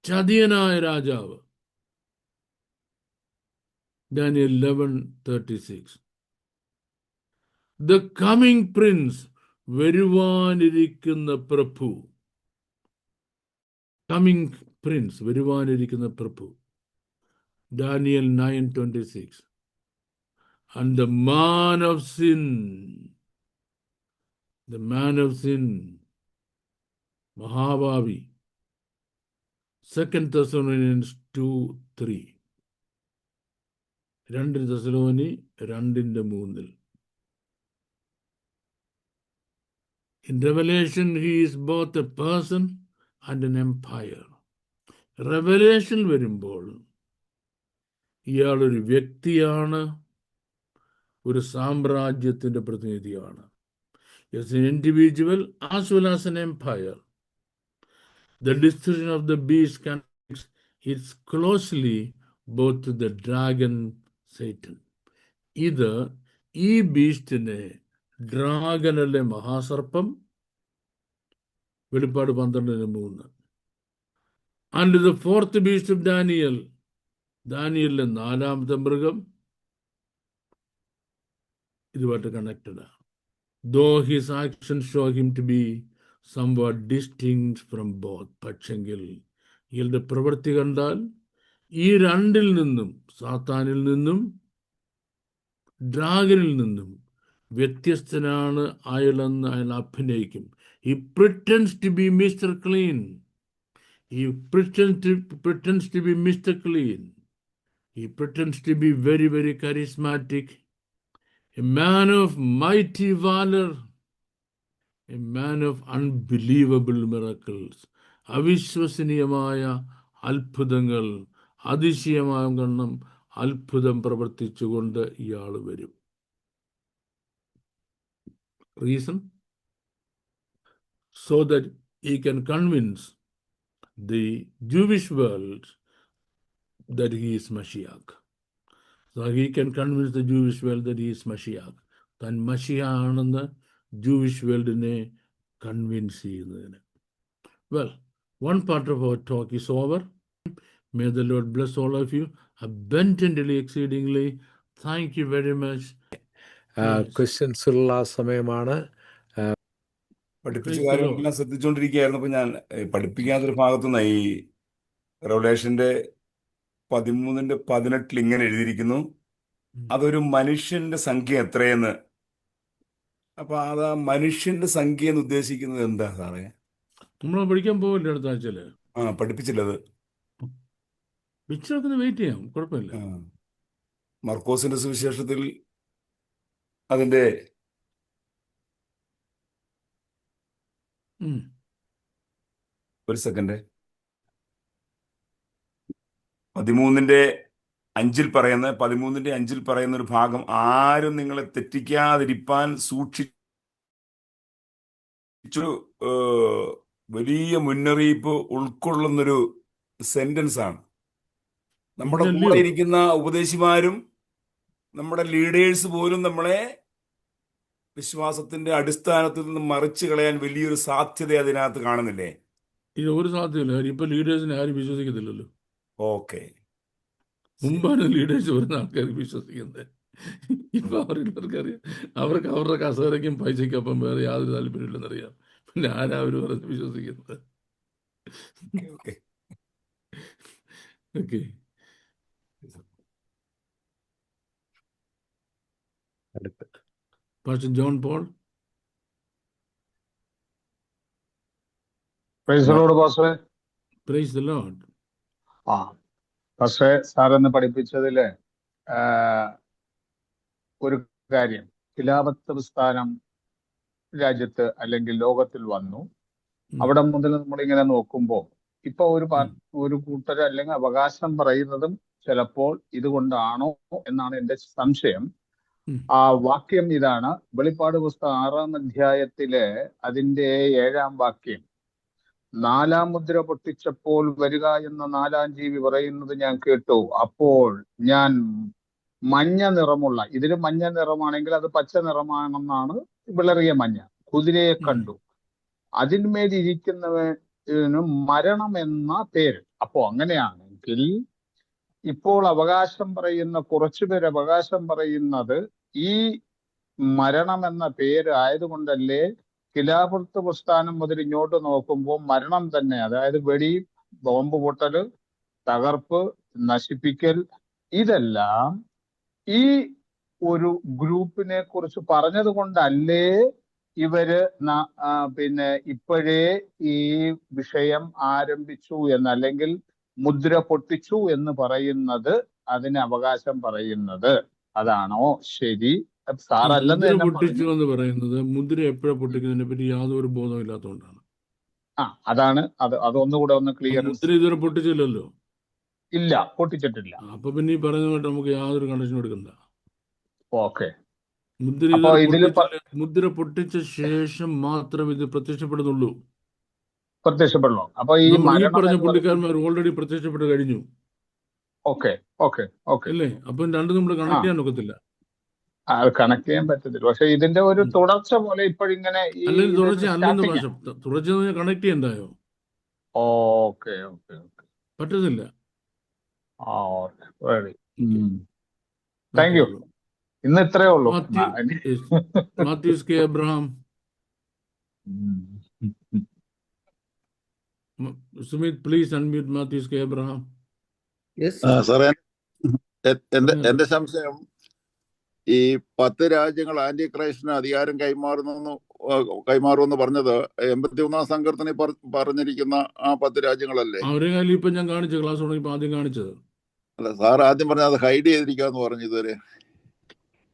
ചതിയനായ രാജാവ്, Daniel 11:36. The coming prince, വരുവാനിരിക്കുന്ന Prabhu, coming prince, വരുവാനിരിക്കുന്ന Prabhu, Daniel 9:26. And the man of sin, the man of sin, മഹാഭാവി, 2 Thessalonians 2:3. 2 തെസ്സലോനി 2:3. In Revelation, he is both a person and an empire. Revelation വരുമ്പോൾ ഇയാളൊരു വ്യക്തിയാണ്, ഒരു സാമ്രാജ്യത്തിന്റെ പ്രതിനിധിയാണ്. As an individual as well as an empire. The description of the beast connects it closely both to the dragon, Satan. ഇത് ഈ ബീസ്റ്റിനെ, ഡ്രാഗനല്ലേ മഹാസർപ്പം, വെളിപ്പാട് 12:3. And the fourth beast of Daniel, ദാനിയലിലെ 4ാമത്തെ മൃഗം ഇതുമായിട്ട് കണക്റ്റഡ് ആണ്. Though his actions show him to be somewhat distinct from both. പക്ഷെങ്കിൽ ഇയാളുടെ പ്രവൃത്തി കണ്ടാൽ ഈ രണ്ടിൽ നിന്നും, സാത്താനിൽ നിന്നും ഡ്രാഗനിൽ നിന്നും വ്യത്യസ്തനാണ് അയാളെന്ന് അയാൾ അഭിനയിക്കും. He pretends to be Mr. Clean. He pretends to be Mr. Clean. He pretends to be very, very charismatic. A man of mighty valor. A man of unbelievable miracles. അവിശ്വസനീയമായ അത്ഭുതങ്ങൾ, അതിശയമായ ഗണ്ണം അത്ഭുതം പ്രവർത്തിച്ചുകൊണ്ട് ഇയാൾ വരും. Reason? So that he can convince the Jewish world that he is Mashiach. So he can convince the Jewish world that he is Mashiach. താൻ മഷിയാ ആണെന്ന് Jewish വേൾഡിനെ convince ചെയ്യുന്നതിന്. Well, one part of our talk is over. May the Lord bless all of you abundantly, exceedingly. Thank you very much. Questions ഉള്ള സമയമാണ്. പഠിപ്പിച്ച കാര്യങ്ങളെല്ലാം ശ്രദ്ധിച്ചുകൊണ്ടിരിക്കുകയായിരുന്നു. അപ്പൊ ഞാൻ പഠിപ്പിക്കാത്തൊരു ഭാഗത്തുനിന്ന് ഈ റെവലേഷന്റെ 13:18 ഇങ്ങനെ എഴുതിയിരിക്കുന്നു, അതൊരു മനുഷ്യന്റെ സംഖ്യ എത്രയെന്ന്. അപ്പൊ അത് ആ മനുഷ്യന്റെ സംഖ്യ എന്ന് ഉദ്ദേശിക്കുന്നത് എന്താ സാറേ? നമ്മൾ പഠിക്കാൻ പോവില്ല അടുത്ത ആഴ്ചയില്. പഠിപ്പിച്ചില്ലത്. പിക്ചറൊക്കെ വെയിറ്റ് ചെയ്യാം, കുഴപ്പമില്ല. മർക്കോസിന്റെ സുവിശേഷത്തിൽ അതിന്റെ ഒരു സെക്കൻഡ് 13:5 പറയുന്ന ഒരു ഭാഗം, ആരും നിങ്ങളെ തെറ്റിക്കാതിരിപ്പാൻ ഇച്ചൊരു വലിയ മുന്നറിയിപ്പ് ഉൾക്കൊള്ളുന്നൊരു സെന്റൻസ് ആണ്. നമ്മുടെ കൂടെ പിന്നല്ലയോ ഇരിക്കുന്ന ഉപദേശിമാരും നമ്മുടെ ലീഡേഴ്സ് പോലും നമ്മളെ വിശ്വാസത്തിന്റെ അടിസ്ഥാനത്തിൽ നിന്ന് മറിച്ച് കളയാൻ വലിയൊരു സാധ്യത അതിനകത്ത് കാണുന്നില്ലേ? ഇത് ഒരു സാധ്യതയില്ല. കാര്യം ഇപ്പൊ ലീഡേഴ്സിനെ ആരും വിശ്വസിക്കത്തില്ലല്ലോ. ഓക്കെ, മുമ്പാണ് ലീഡേഴ്സ് വരുന്ന ആൾക്കാർ വിശ്വസിക്കുന്നത്. ഇപ്പൊ അവരുള്ളവർക്കറിയാം, അവർക്ക് അവരുടെ കസേരയ്ക്കും പൈസയ്ക്കൊപ്പം വേറെ യാതൊരു താല്പര്യമില്ലെന്നറിയാം. പിന്നെ ആരാ അവർ പറഞ്ഞ് വിശ്വസിക്കുന്നത്? ഓക്കെ. ഓക്കെ, അടുത്ത് pastor John Paul. Praise the Lord പാസ്റ്ററെ. Praise the Lord. ആ പാസ്റ്ററെ, സാറെന്ന് പഠിപ്പിച്ചതില് ആ, ഒരു കാര്യം, ഖിലാഫത്ത് പ്രസ്ഥാനം രാജ്യത്ത് അല്ലെങ്കിൽ ലോകത്തിൽ വന്നു. ഉം, അവിടെ മുതൽ നമ്മളിങ്ങനെ നോക്കുമ്പോൾ ഇപ്പൊ ഉം, ഒരു കൂട്ടർ അല്ലെങ്കിൽ അവകാശം പറയുന്നതും ചിലപ്പോൾ ഇതുകൊണ്ടാണോ എന്നാണ് എന്റെ സംശയം. ഉം, ആ വാക്യം ഇതാണ്, വെളിപ്പാട് പുസ്തകം 6-ാം അധ്യായത്തില് അതിന്റെ 7-ാം വാക്യം. 4-ാം മുദ്ര പൊട്ടിച്ചപ്പോൾ വരിക എന്ന 4-ാം ജീവി പറയുന്നത് ഞാൻ കേട്ടു. അപ്പോൾ ഞാൻ മഞ്ഞ നിറമുള്ള, ഇതില് മഞ്ഞ നിറമാണെങ്കിൽ അത് പച്ച നിറമാണെന്നാണ്, വിളറിയ മഞ്ഞ കുതിരയെ ഉം, കണ്ടു. അതിന്മേൽ ഇരിക്കുന്നവന് മരണം എന്ന പേര്. അപ്പോ അങ്ങനെയാണെങ്കിൽ ഇപ്പോൾ അവകാശം പറയുന്ന കുറച്ചുപേർ അവകാശം പറയുന്നത് ഈ മരണം എന്ന പേര് ആയതുകൊണ്ടല്ലേ ഖിലാഫത്ത് പ്രസ്ഥാനം മുതൽ ഇങ്ങോട്ട് നോക്കുമ്പോൾ മരണം തന്നെ, അതായത് വെടി, ബോംബ് പൊട്ടല്, തകർപ്പ്, നശിപ്പിക്കൽ, ഇതെല്ലാം ഈ ഒരു ഗ്രൂപ്പിനെ കുറിച്ച് പറഞ്ഞത് കൊണ്ടല്ലേ ഇവര് പിന്നെ ഇപ്പോഴേ ഈ വിഷയം ആരംഭിച്ചു എന്ന്, അല്ലെങ്കിൽ മുദ്ര പൊട്ടിച്ചു എന്ന് പറയുന്നത്, അതിന് അവകാശം പറയുന്നത്? അതാണോ ശരി? ഈ സാറല്ലെന്ന് മുദ്ര തന്നെ പൊട്ടിച്ചു പറഞ്ഞു. എന്ന് പറയുന്നത് മുദ്ര എപ്പോഴാണ് പൊട്ടിക്കുന്നതിനെ പറ്റി യാതൊരു ബോധവും ഇല്ലാത്തതുകൊണ്ടാണ്. അതാണ് അതൊന്നുകൂടെ ഒന്ന് ആ ക്ലിയർ. മുദ്ര ഇതുവരെ പൊട്ടിച്ചില്ലല്ലോ. ഇല്ല, പൊട്ടിച്ചിട്ടില്ല. അപ്പൊ പിന്നെ ഈ പറയുന്നതായിട്ട് നമുക്ക് യാതൊരു കണക്ഷൻ എടുക്കണ്ട. ഓക്കെ. മുദ്ര അപ്പൊ ഇതുവരെ ഇതില് പൊട്ടിച്ചില്ല. മുദ്ര പൊട്ടിച്ച ശേഷം മാത്രം ഇത് പ്രത്യക്ഷപ്പെടുന്നുള്ളൂ. പ്രത്യക്ഷപ്പെടണോ? അപ്പൊ ഈ നമ്മൾ ഈ മരണം പറഞ്ഞ എന്ന് പറയുന്നത്, പുള്ളിക്കാരന്മാർ ഓൾറെഡി പ്രത്യക്ഷപ്പെട്ട് കഴിഞ്ഞു ഓക്കെ ഓക്കെ ഓക്കെ അല്ലേ? അപ്പം രണ്ടും നമ്മൾ ആ കണക്ട് ചെയ്യാൻ ഒക്കത്തില്ല. അത് കണക്ട് ചെയ്യാൻ പറ്റത്തില്ല. പക്ഷെ ഇതിന്റെ ഒരു ഉം. തുടർച്ച പോലെ ഇപ്പോഴിങ്ങനെ അല്ലെങ്കിൽ ഇതൊരു തുടർച്ച അല്ലെന്ന് സ്റ്റാർട്ടിങ്. ഭാഷ തുടർച്ച എന്ന് പറഞ്ഞാൽ കണക്ട് ചെയ്യണ്ടായോ? Okay okay okay. പറ്റത്തില്ല. ആ okay, ready. Okay, no thank you. Problem. ഇന്ന് ഇത്രേ ഉള്ളൂ. Mathews K Abraham, Sumit please unmute Mathews K Abraham. സാറേ, പറഞ്ഞോളൂ. എന്റെ സംശയം, ഈ 10 രാജ്യങ്ങൾ ആന്റി ക്രൈസ്റ്റിന് അധികാരം കൈമാറുമെന്ന് പറഞ്ഞത് 81-ാം സങ്കീർത്തനത്തിൽ പറഞ്ഞിരിക്കുന്ന ആ 10 രാജ്യങ്ങളല്ലേ? അവരെ കാര്യം ഇപ്പൊ ഞാൻ കാണിച്ച ക്ലാസ് തുടങ്ങിയപ്പോ ആദ്യം കാണിച്ചത്. അല്ല, സാർ ആദ്യം പറഞ്ഞത് അത് ഹൈഡ് ചെയ്തിരിക്കാന്ന് പറഞ്ഞു.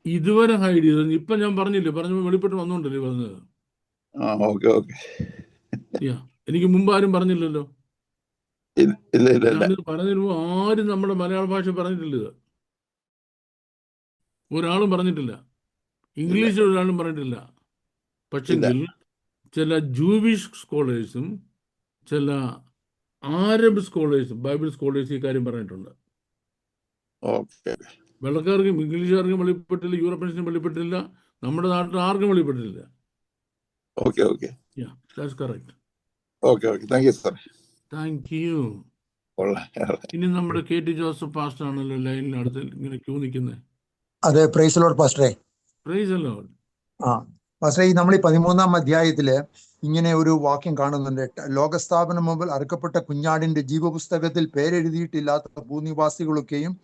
ഇതുവരെ ഹൈഡ് ചെയ്തത് ഇപ്പൊ ഞാൻ പറഞ്ഞില്ലേ, പറഞ്ഞപ്പോൾ വെളിപ്പെട്ട് വന്നോണ്ടല്ലേ പറഞ്ഞത്. Okay okay. എനിക്ക് മുമ്പ് ആരും പറഞ്ഞില്ലല്ലോ. ഇല്ല ഇല്ല ഇല്ല. ഞാനിത് പറഞ്ഞതിന് മുമ്പ് ആരും നമ്മുടെ മലയാള ഭാഷ പറഞ്ഞിട്ടില്ല. ഇത് ഒരാളും പറഞ്ഞിട്ടില്ല. ഇംഗ്ലീഷിൽ ഒരാളും പറഞ്ഞിട്ടില്ല. പക്ഷെങ്കിൽ ചില ജൂവിഷ് സ്കോളേഴ്സും ചില ആരബ് സ്കോളേഴ്സും ബൈബിൾ സ്കോളേഴ്സും ഈ കാര്യം പറഞ്ഞിട്ടുണ്ട്. ഓക്കെ. വെള്ളക്കാർക്കും ഇംഗ്ലീഷുകാർക്കും വെളിപ്പെട്ടില്ല, യൂറോപ്യൻസിനും വെളിപ്പെട്ടില്ല, നമ്മുടെ നാട്ടിൽ ആർക്കും വെളിപ്പെട്ടില്ല. Okay okay. That's correct. Okay okay. Thank you sir. Thank you. ഇനി നമ്മുടെ KT ജോസഫ് പാസ്റ്റർ ആണല്ലോ ലൈനിനടുത്ത് ഇങ്ങനെ ക്യൂ നിൽക്കുന്നത്. അതെ, പ്രൈസ് ലോർഡ് പാസ്റ്ററെ. Praise the Lord. പാസ്റ്ററെ, നമ്മൾ ഈ 13-ാം അധ്യായത്തില് ഇങ്ങനെ ഒരു വാക്യം കാണുന്നുണ്ട്. ലോകസ്ഥാപനം മുമ്പ് അറുക്കപ്പെട്ട കുഞ്ഞാടിന്റെ ജീവപുസ്തകത്തിൽ പേരെഴുതിയിട്ടില്ലാത്ത ഭൂനിവാസികളൊക്കെയും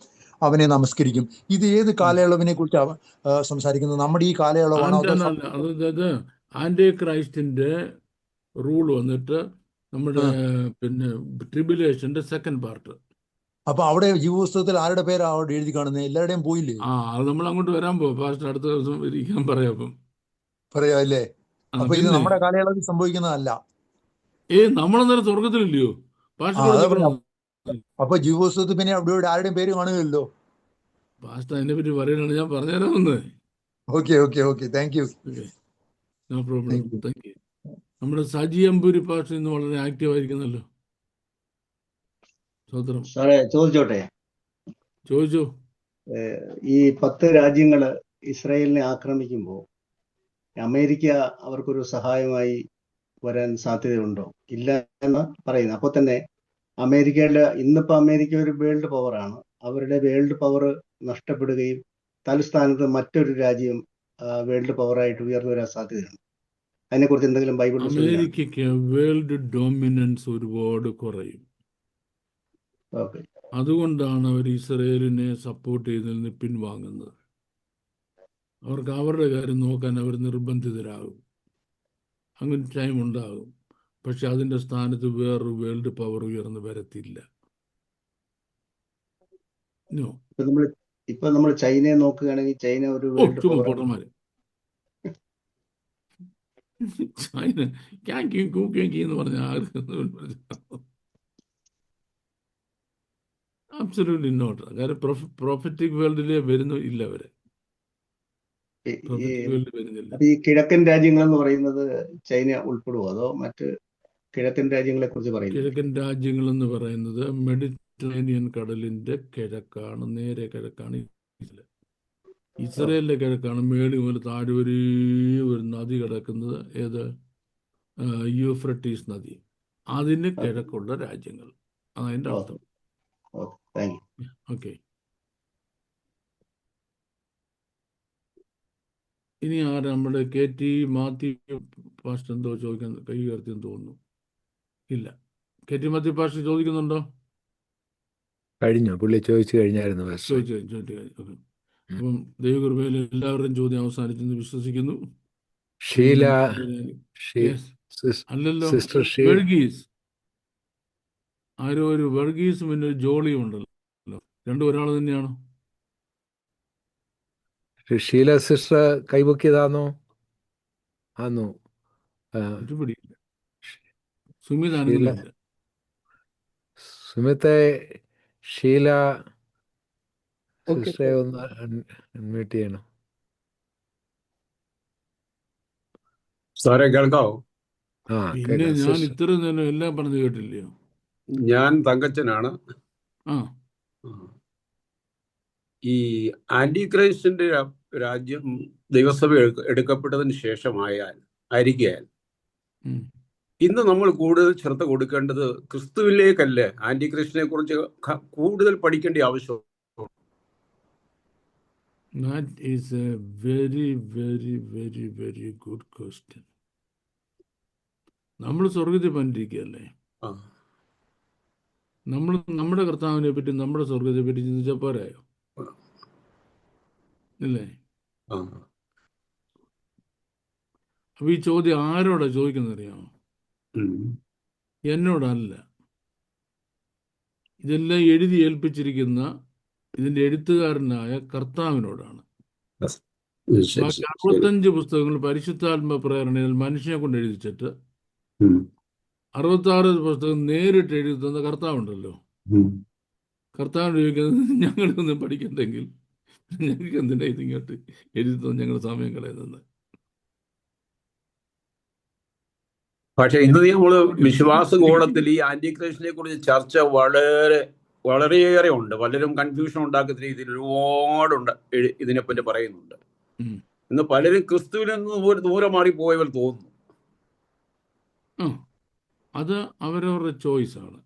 അവനെ നമസ്കരിക്കും. ഇത് ഏത് കാലയളവിനെ കുറിച്ചാണ് സംസാരിക്കുന്നത്? നമ്മുടെ ഈ കാലയളവാണോ? അതായത് ആന്റി ക്രൈസ്റ്റിന്റെ റൂൾ വന്നിട്ട് നമ്മുടെ പിന്നെ ട്രിബുലേഷന്റെ സെക്കൻഡ് പാർട്ട്. അപ്പൊ അവിടെ ജീവപുസ്തകത്തിൽ ആരുടെ പേരാ അവിടെ എഴുതി കാണുന്നത്? എല്ലാവരുടെയും പോയില്ലേ? അത് നമ്മൾ അങ്ങോട്ട് വരാൻ പോവാ പാസ്റ്റർ, അടുത്ത ദിവസം ഇരിക്കാൻ പറയാം. അപ്പം പറയാ അല്ലേ? അപ്പൊ ഇത് നമ്മുടെ കാലയളവിൽ സംഭവിക്കുന്നതല്ല. നമ്മളന്നേരം സ്വർഗത്തിലില്ലയോ പാസ്റ്റർ? അപ്പൊ ജീവപുസ്തകത്തിൽ പിന്നെ അവിടെ ആരുടെയും പേര് കാണുകയല്ലോ. പാസ്റ്റർ അതിനെ പറ്റി പറയാനാണ് ഞാൻ പറഞ്ഞുതരാമെന്ന്. Okay okay okay. Thank you. No problem. Thank you. നമ്മുടെ സജി അമ്പൂരി പാഷ ഇന്ന് വളരെ ആക്റ്റീവ് ആയിരിക്കുന്നല്ലോ. സ്വതന്ത്രം സാറേ ചോദിച്ചോട്ടെ, ചോദിച്ചു. ഈ 10 രാജ്യങ്ങള് ഇസ്രായേലിനെ ആക്രമിക്കുമ്പോൾ അമേരിക്ക അവർക്കൊരു സഹായമായി വരാൻ സാധ്യതയുണ്ടോ? ഇല്ല എന്ന് പറയുന്നു. അപ്പോൾ തന്നെ ഇന്നിപ്പോ അമേരിക്ക ഒരു വേൾഡ് പവറാണ്. അവരുടെ വേൾഡ് പവർ നഷ്ടപ്പെടുകയും തലസ്ഥാനത്ത് മറ്റൊരു രാജ്യം വേൾഡ് പവറായിട്ട് ഉയർന്നു വരാൻ സാധ്യതയുണ്ട്. അതിനെക്കുറിച്ച് എന്തെങ്കിലും ബൈബിളിൽ അമേരിക്കയ്ക്ക് വേൾഡ് ഡോമിനൻസ് ഒരുപാട് കുറയും. ഓക്കെ. അതുകൊണ്ടാണ് അവർ ഇസ്രയേലിനെ സപ്പോർട്ട് ചെയ്തതിൽ നിന്ന് പിൻവാങ്ങുന്നത്. അവർക്ക് അവരുടെ കാര്യം നോക്കാൻ അവർ നിർബന്ധിതരാകും. അങ്ങനെ ടൈം ഉണ്ടാകും. പക്ഷെ അതിൻ്റെ സ്ഥാനത്ത് വേറൊരു വേൾഡ് പവർ ഉയർന്നു വരത്തില്ല. നോ. ഇപ്പൊ നമ്മൾ ചൈനയെ നോക്കുകയാണെങ്കിൽ ചൈന ഒരു വേൾഡ് ചുമ്മാ പവർ. പൊട്ടന്മാര്. ചൈന ക്യാങ്കി കൂക്കി എന്ന് പറഞ്ഞ അബ്സല്യൂട്ട്ലി നോട്ട്. കാര്യം പ്രൊഫറ്റിക് വേൾഡിലേ ഇല്ല അവര്. പ്രൊഫറ്റിക് വേൾഡ് വരുന്നില്ല. ഈ കിഴക്കൻ രാജ്യങ്ങൾ എന്ന് പറയുന്നത് ചൈന ഉൾപ്പെടുവോ, അതോ മറ്റ് കിഴക്കൻ രാജ്യങ്ങളെ കുറിച്ച് പറയുന്നത്? കിഴക്കൻ രാജ്യങ്ങൾ എന്ന് പറയുന്നത് മെഡിറ്ററേനിയൻ കടലിന്റെ കിഴക്കാണ്, നേരെ കിഴക്കാണ്. ഇസ്രയേലിന്റെ കിഴക്കാണ്. മേളി മുതൽ താഴെ ഒരു നദി കിടക്കുന്നത്. ഏത്? യൂഫ്രട്ടീസ് നദി. അതിന് കിഴക്കുള്ള രാജ്യങ്ങൾ. അതതിൻ്റെ അർത്ഥം. ഓക്കെ. ഇനി നമ്മുടെ KT മാത്യു പാസ്റ്റർ എന്തോ ചോദിക്കാൻ കൈ ഉയർത്തിയെന്ന് തോന്നുന്നു. ഇല്ല. KT മാത്യു പാസ്റ്റർ ചോദിക്കുന്നുണ്ടോ? കഴിഞ്ഞു, പുള്ളി ചോദിച്ചു കഴിഞ്ഞായിരുന്നു. ചോദിച്ചു. ഓക്കെ. അപ്പം ദൈവകൃപയിൽ എല്ലാവരുടെയും ചോദ്യം അവസാനിച്ചെന്ന് വിശ്വസിക്കുന്നു. ഷീല, അല്ലല്ലോ, സിസ്റ്റർ വർഗീസ്. ആരോ ഒരു വർഗീസും പിന്നെ ഒരു ജോളിയും ഉണ്ടല്ലോ. രണ്ടും ഒരാൾ തന്നെയാണോ? ഷീല സിസ്റ്റർ കൈപൊക്കിയതാണോ? ആന്നോ? ഒരുപിടിയില്ല. സുമിത് അനങ്ങുന്നില്ല. സുമിത്തെ, ഷീല സിസ്റ്ററെ ഒന്ന് അൺമ്യൂട്ട് ചെയ്യണം. സാറേ കേൾക്കാവോ? പിന്നെ ഞാൻ ഇത്ര നേരം എല്ലാം പറഞ്ഞു കേട്ടില്ലയോ? ഞാൻ തങ്കച്ചനാണ്. ഈ ആന്റി ക്രൈസ്റ്റിന്റെ രാജ്യം ദൈവസഭ എടുക്കപ്പെട്ടതിന് ആയിരിക്കാൻ ഇന്ന് നമ്മൾ കൂടുതൽ ശ്രദ്ധ കൊടുക്കേണ്ടത് ക്രിസ്തുവിലേക്കല്ലേ ആന്റി ക്രൈസ്റ്റിനെ കുറിച്ച് കൂടുതൽ പഠിക്കേണ്ട ആവശ്യം? That is a very, very, very, very good question. നമ്മൾ സ്വർഗത്തിൽ പണിയിരിക്കുകയല്ലേ? നമ്മൾ നമ്മുടെ കർത്താവിനെ പറ്റി, നമ്മുടെ സ്വർഗത്തെ പറ്റി ചിന്തിച്ചാൽ പോരായോ? ഇല്ലേ? അപ്പൊ ഈ ചോദ്യം ആരോടാ ചോദിക്കുന്നത് അറിയാമോ? എന്നോടല്ല. ഇതെല്ലാം എഴുതി ഏൽപ്പിച്ചിരിക്കുന്ന ഇതിന്റെ എഴുത്തുകാരനായ കർത്താവിനോടാണ്. ബാക്കി 65 പുസ്തകങ്ങൾ പരിശുദ്ധാത്മ പ്രേരണയിൽ മനുഷ്യനെ കൊണ്ട് എഴുതിച്ചിട്ട് 66 പുസ്തകം നേരിട്ട് എഴുതി തന്ന കർത്താവുണ്ടല്ലോ. കർത്താവിന് ചോദിക്കുന്നത് ഞങ്ങളൊന്നും പഠിക്കണ്ടെങ്കിൽ ഞങ്ങൾക്ക് എന്തിനാ ഇതിങ്ങോട്ട് എഴുതി തന്നെ ഞങ്ങളുടെ സമയം കളയുന്നത്? പക്ഷെ ഇന്ന് നമ്മള് വിശ്വാസ ഗോളത്തിൽ ഈ ആന്റി ക്രൈസ്റ്റിനെ കുറിച്ച് ചർച്ച വളരെയേറെ ഉണ്ട്. പലരും കൺഫ്യൂഷൻ ഉണ്ടാക്കുന്ന രീതിയിൽ ഒരുപാടുണ്ട് ഇതിനെപ്പറ്റി പറയുന്നുണ്ട്. ഇന്ന് പലരും ക്രിസ്തുവിൽ നിന്ന് ദൂരെ മാറി പോയവർ തോന്നുന്നു. അത് അവരവരുടെ ചോയ്സാണ്.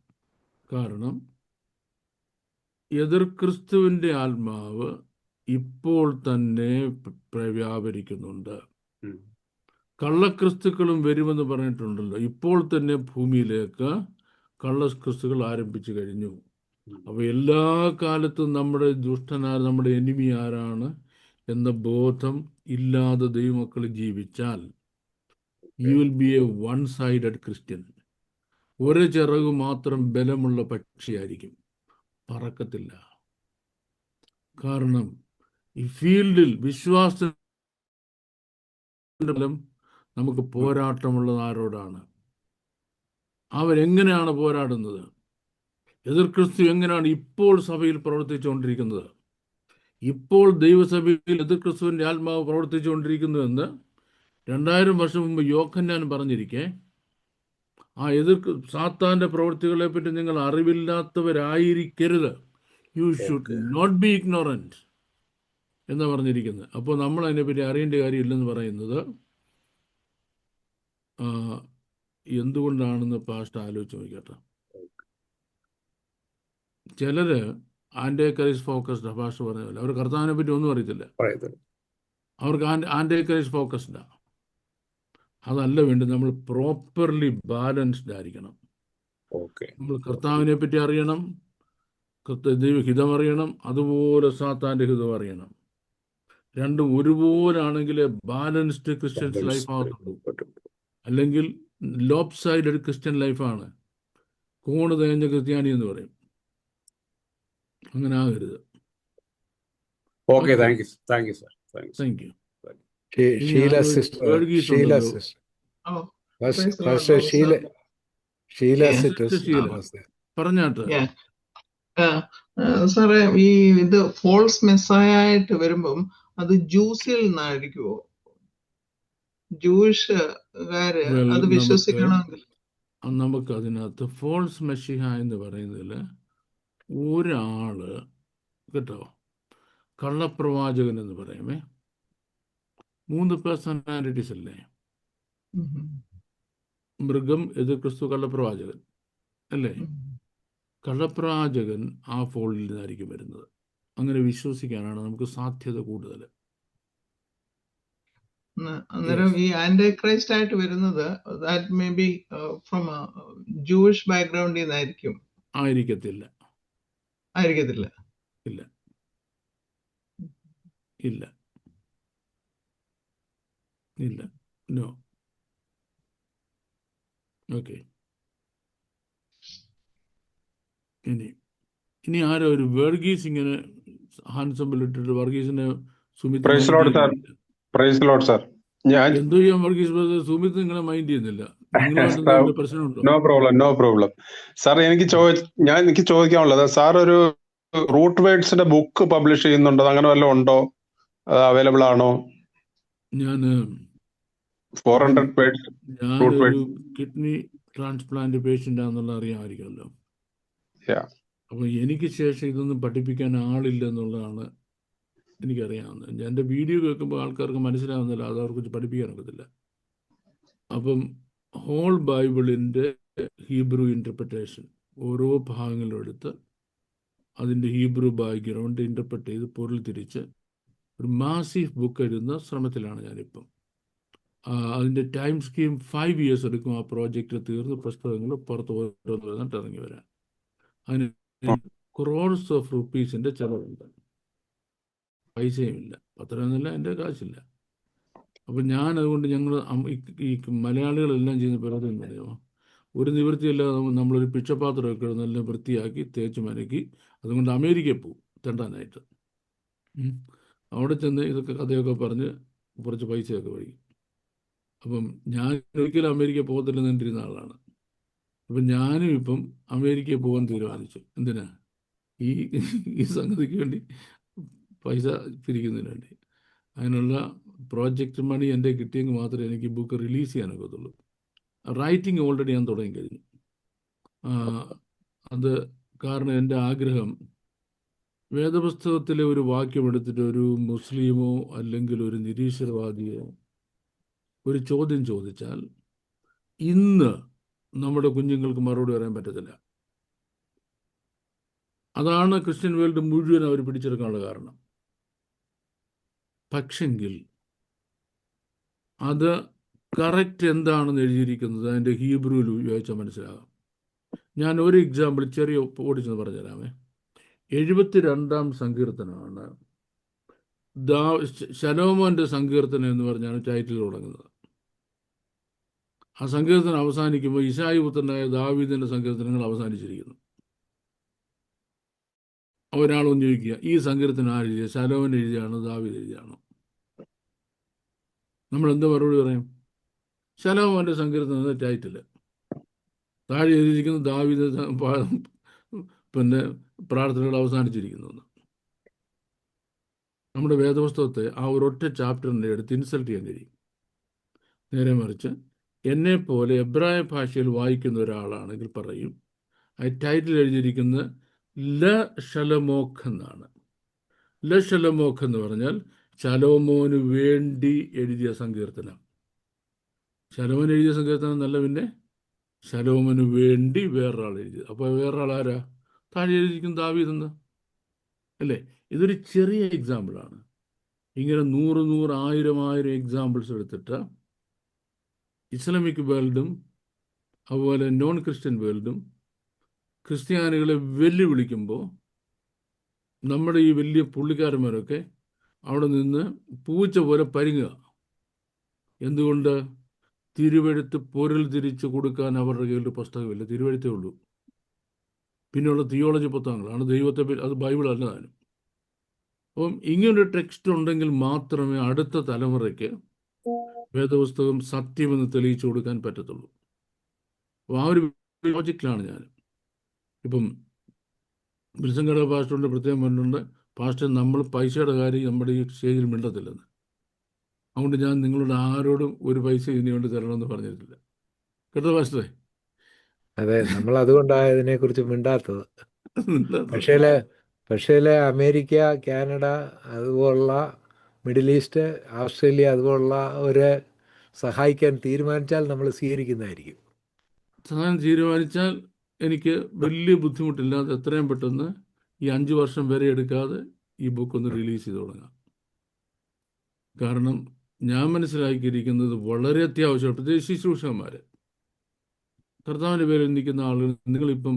കാരണം എതിർ ക്രിസ്തുവിൻ്റെ ആത്മാവ് ഇപ്പോൾ തന്നെ വ്യാപരിക്കുന്നുണ്ട്. കള്ളക്രിസ്തുക്കളും വരുമെന്ന് പറഞ്ഞിട്ടുണ്ടല്ലോ. ഇപ്പോൾ തന്നെ ഭൂമിയിലേക്ക് കള്ളക്രിസ്തുക്കൾ ആരംഭിച്ചു കഴിഞ്ഞു. അപ്പോൾ എല്ലാ കാലത്തും നമ്മുടെ നമ്മുടെ എനിമി ആരാണ് എന്ന ബോധം ഇല്ലാതെ ദൈവമക്കൾ ജീവിച്ചാൽ you will be A one sided Christian. ഒരു ചിറകു മാത്രം ബലമുള്ള പക്ഷിയായിരിക്കും, പറക്കത്തില്ല. കാരണം ഈ ഫീൽഡിൽ വിശ്വാസ നമുക്ക് പോരാട്ടമുള്ളത് ആരോടാണ്? അവരെങ്ങനെയാണ് പോരാടുന്നത്? എതിർ ക്രിസ്തു എങ്ങനെയാണ് ഇപ്പോൾ സഭയിൽ പ്രവർത്തിച്ചുകൊണ്ടിരിക്കുന്നത്? ഇപ്പോൾ ദൈവസഭയിൽ എതിർ ക്രിസ്തുവിൻ്റെ ആത്മാവ് പ്രവർത്തിച്ചുകൊണ്ടിരിക്കുന്നുവെന്ന് 2000 വർഷം മുമ്പ് യോഹന്നാൻ പറഞ്ഞിരിക്കെ ആ സാത്താന്റെ പ്രവൃത്തികളെ പറ്റി നിങ്ങൾ അറിവില്ലാത്തവരായിരിക്കരുത്. You should okay not be ignorant എന്ന് പറഞ്ഞിരിക്കുന്നത്. അപ്പോൾ നമ്മൾ അതിനെപ്പറ്റി അറിയേണ്ട കാര്യമില്ലെന്ന് പറയുന്നത് ആ, എന്തുകൊണ്ടാണെന്ന് പാസ്റ്റ് ആലോചിച്ച് നോക്കട്ടെ. ചിലര് ആൻറ്റി ക്രൈസ്റ്റ് ഫോക്കസ്ഡാണ്. പാസ്റ്റ് പറഞ്ഞ പോലെ അവർ കർത്താവിനെ പറ്റി ഒന്നും അറിയത്തില്ല. പറയത്തില്ല. അവർക്ക് ആൻറ്റി ക്രൈസ്റ്റ് ഫോക്കസ്ഡാണ്. അതല്ല വേണ്ടത്. നമ്മൾ പ്രോപ്പർലി ബാലൻസ്ഡ് ആയിരിക്കണം. ഓക്കെ നമ്മൾ കർത്താവിനെ പറ്റി അറിയണം, ദൈവഹിതം അറിയണം, അതുപോലെ സാത്താൻ്റെ ഹിതം അറിയണം. രണ്ടും ഒരുപോലാണെങ്കിലേ ബാലൻസ്ഡ് ക്രിസ്ത്യൻസ് ലൈഫ് ആകത്തുള്ളൂ. അല്ലെങ്കിൽ ലോപ്പ് സൈഡ് ക്രിസ്ത്യൻ ലൈഫാണ്. കോണ് തേഞ്ഞ ക്രിസ്ത്യാനി എന്ന് പറയും. അങ്ങനെ ആകരുത്. Okay, okay, thank you sir. Thank you. ഇനി ഷീല ആരോ സിസ്റ്റർ വേർഗീസ് ഷീല ഉണ്ടല്ലോ. Sister Oh, praise the Lord, first brother. Sheela Yeah, sister sister Sheela പറഞ്ഞാട്ട്. yeah. സാറേ, ഈ ഇത് ഫോൾസ് മെസ്സായ ആയിട്ട് വരുമ്പം അത് ജൂസിൽ നിന്നായിരിക്കുമോ? ജൂയിഷുകാര് വെൽ, അത് വിശ്വസിക്കണമെങ്കിൽ നമുക്ക് അതിനകത്ത് ഫോൾസ് മെഷിഹ എന്ന് പറയുന്നതിൽ ഒരാള് കേട്ടോ, കള്ളപ്രവാചകൻ എന്ന് പറയുമേ. 3 പേഴ്സണാലിറ്റീസ് അല്ലേ? മൃഗം, എതിർ ക്രിസ്തു, കള്ളപ്രവാചകൻ അല്ലേ? കള്ളപ്രവാചകൻ ആ ഫോളിൽ നിന്നായിരിക്കും വരുന്നത്. അങ്ങനെ വിശ്വസിക്കാനാണ് നമുക്ക് സാധ്യത കൂടുതൽ. അന്നേരം ഈ ആന്റി ക്രൈസ്റ്റ് ആയിട്ട് വരുന്നത് that may be from Jewish ബാക്ക്ഗ്രൗണ്ടിൽ നിന്നായിരിക്കും. ആയിരിക്കത്തില്ല. ആയിരിക്കത്തില്ല. ഇല്ല, ഇല്ല, ഇല്ല, നോ. ഓക്കെ. ഇനി ആരോ ഒരു വർഗീസ് ഇങ്ങനെ ഹാൻസമ്പിൾ ഇട്ടിട്ട് വർഗീസിനെ Sumit praise mind Lord sir. ചെയ്യുന്നില്ല. Praise Lord sir. ഞാൻ എന്തോ ചെയ്യാൻ വർഗീസ് ബ്രദർ, സുമിത് നിങ്ങളെ മൈൻഡ് ചെയ്യുന്നില്ല. നിങ്ങളുമായിട്ട് എന്തെങ്കിലും പ്രശ്നമുണ്ടോ? No problem, no problem sir. എനിക്ക് ചോദിക്കാനുള്ളത്, സാർ ഒരു റൂട്ട് വേർഡ്സിന്റെ ബുക്ക് പബ്ലിഷ് ചെയ്യുന്നുണ്ടോ? അങ്ങനെ വല്ലതും ഉണ്ടോ? അവൈലബിൾ ആണോ? ഞാൻ 400 വേർഡ്സ് റൂട്ട് ഞാനൊരു വേർഡ്സ്. കിഡ്നി ട്രാൻസ്പ്ലാന്റ് പേഷ്യൻ്റ് ആണെന്നുള്ള അറിയാമായിരിക്കുമല്ലോ. അപ്പോൾ എനിക്ക് ശേഷം ഇതൊന്നും പഠിപ്പിക്കാൻ ആളില്ല എന്നുള്ളതാണ് എനിക്കറിയാവുന്നത്. എൻ്റെ വീഡിയോ കേൾക്കുമ്പോൾ ആൾക്കാർക്ക് മനസ്സിലാവുന്നില്ല, അത് അവർക്ക് പഠിപ്പിക്കാൻ ഒക്കത്തില്ല. അപ്പം ഹോൾ ബൈബിളിൻ്റെ ഹീബ്രു ഇൻ്റർപ്രിട്ടേഷൻ ഓരോ ഭാഗങ്ങളും എടുത്ത് അതിൻ്റെ ഹീബ്രു ബാക്ക്ഗ്രൗണ്ട് ഇൻ്റർപ്രറ്റ് ചെയ്ത് പൊരുൾ തിരിച്ച് ഒരു മാസീവ് ബുക്ക് എഴുതുന്ന ശ്രമത്തിലാണ് ഞാനിപ്പം. അതിൻ്റെ ടൈം സ്കീം 5 years എടുക്കും. ആ പ്രോജക്റ്റ് തീർന്ന് പുസ്തകങ്ങൾ പുറത്ത് ഓരോന്നിട്ട് ഇറങ്ങി വരാൻ. അതിന് ക്രോർസ് ഓഫ് റുപ്പീസിൻ്റെ ചിലവുണ്ട്. പൈസയുമില്ല, പത്രമൊന്നുമില്ല, എൻ്റെ കാശില്ല. അപ്പം അതുകൊണ്ട് ഞങ്ങൾ ഈ മലയാളികളെല്ലാം ചെയ്യുന്ന പരിപാടി അറിയാമോ? ഒരു നിവൃത്തിയല്ലാതെ നമ്മളൊരു പിച്ചപാത്രമൊക്കെ നല്ല വൃത്തിയാക്കി തേച്ച് മനക്കി അതുകൊണ്ട് അമേരിക്കയിൽ പോകും തെണ്ടാനായിട്ട്. അവിടെ ചെന്ന് ഇതൊക്കെ കഥയൊക്കെ പറഞ്ഞ് കുറച്ച് പൈസയൊക്കെ മേടിക്കും. അപ്പം ഞാൻ ഒരിക്കലും അമേരിക്ക പോകത്തില്ലെന്ന് കണ്ടിരുന്ന ആളാണ്. അപ്പം ഞാനും ഇപ്പം അമേരിക്കയിൽ പോകാൻ തീരുമാനിച്ചു. എന്തിനാ? ഈ സംഗതിക്ക് വേണ്ടി പൈസ പിരിക്കുന്നതിന് വേണ്ടി. അതിനുള്ള പ്രോജക്റ്റ് മണി എൻ്റെ കിട്ടിയെങ്കിൽ മാത്രമേ എനിക്ക് ബുക്ക് റിലീസ് ചെയ്യാനൊക്കത്തുള്ളൂ. റൈറ്റിംഗ് ഓൾറെഡി ഞാൻ തുടങ്ങിക്കഴിഞ്ഞു. അത് കാരണം എൻ്റെ ആഗ്രഹം വേദപുസ്തകത്തിലെ ഒരു വാക്യം എടുത്തിട്ട് ഒരു മുസ്ലിമോ അല്ലെങ്കിൽ ഒരു നിരീശ്വരവാദിയോ ഒരു ചോദ്യം ചോദിച്ചാൽ ഇന്ന് നമ്മുടെ കുഞ്ഞുങ്ങൾക്ക് മറുപടി പറയാൻ പറ്റത്തില്ല. അതാണ് ക്രിസ്ത്യൻ വേൾഡ് മുഴുവൻ അവർ പിടിച്ചെടുക്കാനുള്ള കാരണം. പക്ഷെങ്കിൽ അത് കറക്റ്റ് എന്താണെന്ന് എഴുതിയിരിക്കുന്നത് അതിൻ്റെ ഹീബ്രുവിൽ ഉപയോഗിച്ചാൽ മനസ്സിലാകാം. ഞാൻ ഒരു എക്സാമ്പിൾ ചെറിയ ഓടിച്ചെന്ന് പറഞ്ഞുതരാമേ. 72-ാം സങ്കീർത്തനമാണ് ശലോമോൻ്റെ സങ്കീർത്തനം എന്ന് പറഞ്ഞാണ് ടൈറ്റിൽ തുടങ്ങുന്നത്. ആ സങ്കീർത്തനം അവസാനിക്കുമ്പോൾ ഇശായി പുത്രനായ ദാവീദിൻ്റെ സങ്കീർത്തനങ്ങൾ അവസാനിച്ചിരിക്കുന്നു. ഒരാളൊന്ന് ചോദിക്കുക, ഈ സങ്കീർത്തനം ആരെഴുതിയ? ശലോമോൻ എഴുതിയാണോ ദാവീദ് എഴുതിയാണോ? നമ്മൾ എന്താ മറുപടി പറയും? ശലോമോൻ്റെ സങ്കീർത്തനം എന്ന ടൈറ്റിൽ. താഴെ എഴുതിയിരിക്കുന്ന ദാവീദ് പിന്നെ പ്രാർത്ഥനകൾ അവസാനിച്ചിരിക്കുന്നു. നമ്മുടെ വേദപുസ്തകത്തെ ആ ഒരൊറ്റ ചാപ്റ്ററിൻ്റെ എടുത്ത് ഇൻസൾട്ട് ചെയ്യാൻ കഴിയും. നേരെ മറിച്ച് എന്നെപ്പോലെ എബ്രായ ഭാഷയിൽ വായിക്കുന്ന ഒരാളാണെങ്കിൽ പറയും, ആ ടൈറ്റിൽ എഴുതിയിരിക്കുന്നത് ല ഷലമോഖ് എന്നാണ്. ല ഷലമോഖ് എന്ന് പറഞ്ഞാൽ ശലോമോന് വേണ്ടി എഴുതിയ സങ്കീർത്തനം. ശലോമോൻ എഴുതിയ സങ്കീർത്തനം എന്നല്ല, പിന്നെ ശലോമോന് വേണ്ടി വേറൊരാൾ എഴുതിയത്. അപ്പോൾ വേറൊരാൾ ആരാ? താഴെ എഴുതിയിരിക്കുന്ന ദാവീദെന്ന് അല്ലേ? ഇതൊരു ചെറിയ എക്സാമ്പിളാണ്. ഇങ്ങനെ 100 1000 എക്സാമ്പിൾസ് എടുത്തിട്ട് ഇസ്ലാമിക് വേൾഡും അതുപോലെ നോൺ ക്രിസ്ത്യൻ വേൾഡും ക്രിസ്ത്യാനികളെ വെല്ലുവിളിക്കുമ്പോൾ നമ്മുടെ ഈ വലിയ പുള്ളിക്കാരന്മാരൊക്കെ അവിടെ നിന്ന് പൂച്ച പോലെ പരിങ്ങുക. എന്തുകൊണ്ട്? തിരുവെഴുത്ത് പൊരുൾ തിരിച്ചു കൊടുക്കാൻ അവരുടെ കയ്യിൽ പുസ്തകമില്ല, തിരുവെഴുത്തേ ഉള്ളൂ. പിന്നെയുള്ള തിയോളജി പുസ്തകങ്ങളാണ് ദൈവത്തെ, അത് ബൈബിൾ അല്ലതാനും. അപ്പം ഇങ്ങനൊരു ടെക്സ്റ്റ് ഉണ്ടെങ്കിൽ മാത്രമേ അടുത്ത തലമുറയ്ക്ക് വേദപുസ്തകം സത്യമെന്ന് തെളിയിച്ചു കൊടുക്കാൻ പറ്റത്തുള്ളൂ. അപ്പോൾ ആ ഒരു ലോജിക്കിലാണ് ഞാൻ. ഇപ്പം ബിൽസങ്കട പാസ്റ്ററിൻ്റെ പ്രത്യേകം പറഞ്ഞിട്ടുണ്ട്, പാസ്റ്റർ നമ്മൾ പൈസയുടെ കാര്യം നമ്മുടെ ഈ സ്റ്റേജിൽ മിണ്ടത്തില്ലെന്ന്. അതുകൊണ്ട് ഞാൻ നിങ്ങളോട് ആരോടും ഒരു പൈസ ഇതിനു വേണ്ടി തരണമെന്ന് പറഞ്ഞിട്ടില്ല. കേട്ടോ പാസ്റ്ററെ? അതെ, നമ്മൾ അതുകൊണ്ടാണ് ഇതിനെക്കുറിച്ച് മിണ്ടാത്തത്. പക്ഷേ അമേരിക്ക, കാനഡ, അതുപോലുള്ള മിഡിൽ ഈസ്റ്റ്, ഓസ്ട്രേലിയ അതുപോലുള്ള ഒരു സഹായിക്കാൻ തീരുമാനിച്ചാൽ നമ്മൾ സ്വീകരിക്കുന്നതായിരിക്കും. സഹായം തീരുമാനിച്ചാൽ എനിക്ക് വലിയ ബുദ്ധിമുട്ടില്ലാതെ എത്രയും പെട്ടെന്ന് ഈ 5 വർഷം വരെ എടുക്കാതെ ഈ ബുക്ക് ഒന്ന് റിലീസ് ചെയ്ത് തുടങ്ങാം. കാരണം ഞാൻ മനസ്സിലാക്കിയിരിക്കുന്നത് വളരെ അത്യാവശ്യമാണ്. പ്രത്യേകിച്ച് ശുശ്രൂഷകന്മാർ, കർത്താവിൻ്റെ പേരിൽ നിൽക്കുന്ന ആളുകൾ, നിങ്ങളിപ്പം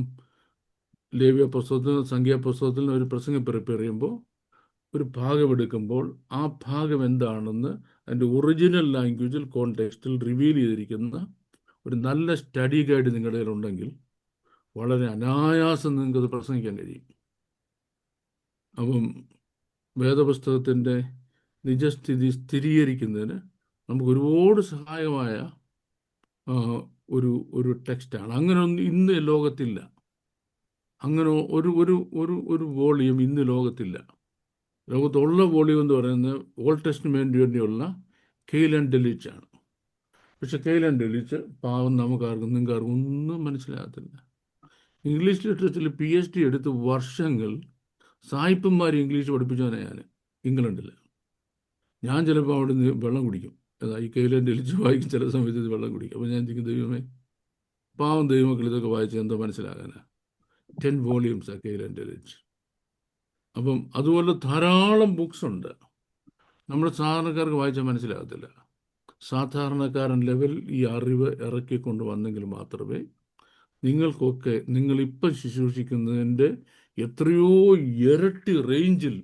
ലേവ്യ പുസ്തകത്തിൽ, സംഖ്യാപുസ്തകത്തിൽ ഒരു പ്രസംഗം പ്രിപ്പയർ ചെയ്യുമ്പോൾ, ഒരു ഭാഗം എടുക്കുമ്പോൾ ആ ഭാഗം എന്താണെന്ന് അതിൻ്റെ ഒറിജിനൽ ലാംഗ്വേജിൽ, കോണ്ടെക്സ്റ്റിൽ റിവീൽ ചെയ്തിരിക്കുന്ന ഒരു നല്ല സ്റ്റഡി ഗൈഡ് നിങ്ങളുടെ കയ്യിലുണ്ടെങ്കിൽ വളരെ അനായാസം നിങ്ങൾക്കത് പ്രസംഗിക്കാൻ കഴിയും. അപ്പം വേദപുസ്തകത്തിൻ്റെ നിജസ്ഥിതി സ്ഥിരീകരിക്കുന്നതിന് നമുക്ക് ഒരുപാട് സഹായമായ ഒരു ടെക്സ്റ്റാണ്. അങ്ങനെ ഒന്നും ഇന്ന് ലോകത്തില്ല. അങ്ങനെ ഒരു വോളിയം ഇന്ന് ലോകത്തില്ല. ലോകത്തുള്ള വോളിയം എന്ന് പറയുന്നത് ഓൾഡ് ടെസ്റ്റ്മെൻറ്റിന് വേണ്ടിയുള്ള കെയിൽ ആൻഡ് ഡെലിച്ച് ആണ്. പക്ഷെ കെയിൽ ആൻഡ് ഡെലിച്ച് പാവം നമുക്കാർക്കും നിങ്ങൾക്കാർക്കും ഒന്നും മനസ്സിലാകത്തില്ല. ഇംഗ്ലീഷ് ലിറ്ററേച്ചറിൽ PhD എടുത്ത് വർഷങ്ങൾ സായിപ്പന്മാർ ഇംഗ്ലീഷ് പഠിപ്പിച്ചവനെ ഞാൻ ഇംഗ്ലണ്ടിൽ. ഞാൻ ചിലപ്പോൾ അവിടെ നിന്ന് വെള്ളം കുടിക്കും. ഈ കെയിൽ ആൻഡ് ഡെലിച്ച് വായിക്കും, ചില സമയത്ത് ഇത് വെള്ളം കുടിക്കും. അപ്പോൾ ഞാൻ ചിന്തിക്കും, ദൈവമേ, പാവം ദൈവമക്കൾ ഇതൊക്കെ വായിച്ച് എന്തോ മനസ്സിലാകാനാ. 10 വോളിയൂംസ് ആ കെയിൽ ആൻഡ് ഡെലിച്ച്. അപ്പം അതുപോലെ ധാരാളം ബുക്സ് ഉണ്ട്, നമ്മുടെ സാധാരണക്കാർക്ക് വായിച്ചാൽ മനസ്സിലാകത്തില്ല. സാധാരണക്കാരൻ ലെവൽ ഈ അറിവ് ഇറക്കിക്കൊണ്ട് വന്നെങ്കിൽ മാത്രമേ നിങ്ങൾക്കൊക്കെ നിങ്ങളിപ്പം ശുശ്രൂഷിക്കുന്നതിൻ്റെ എത്രയോ ഇരട്ടി റേഞ്ചിൽ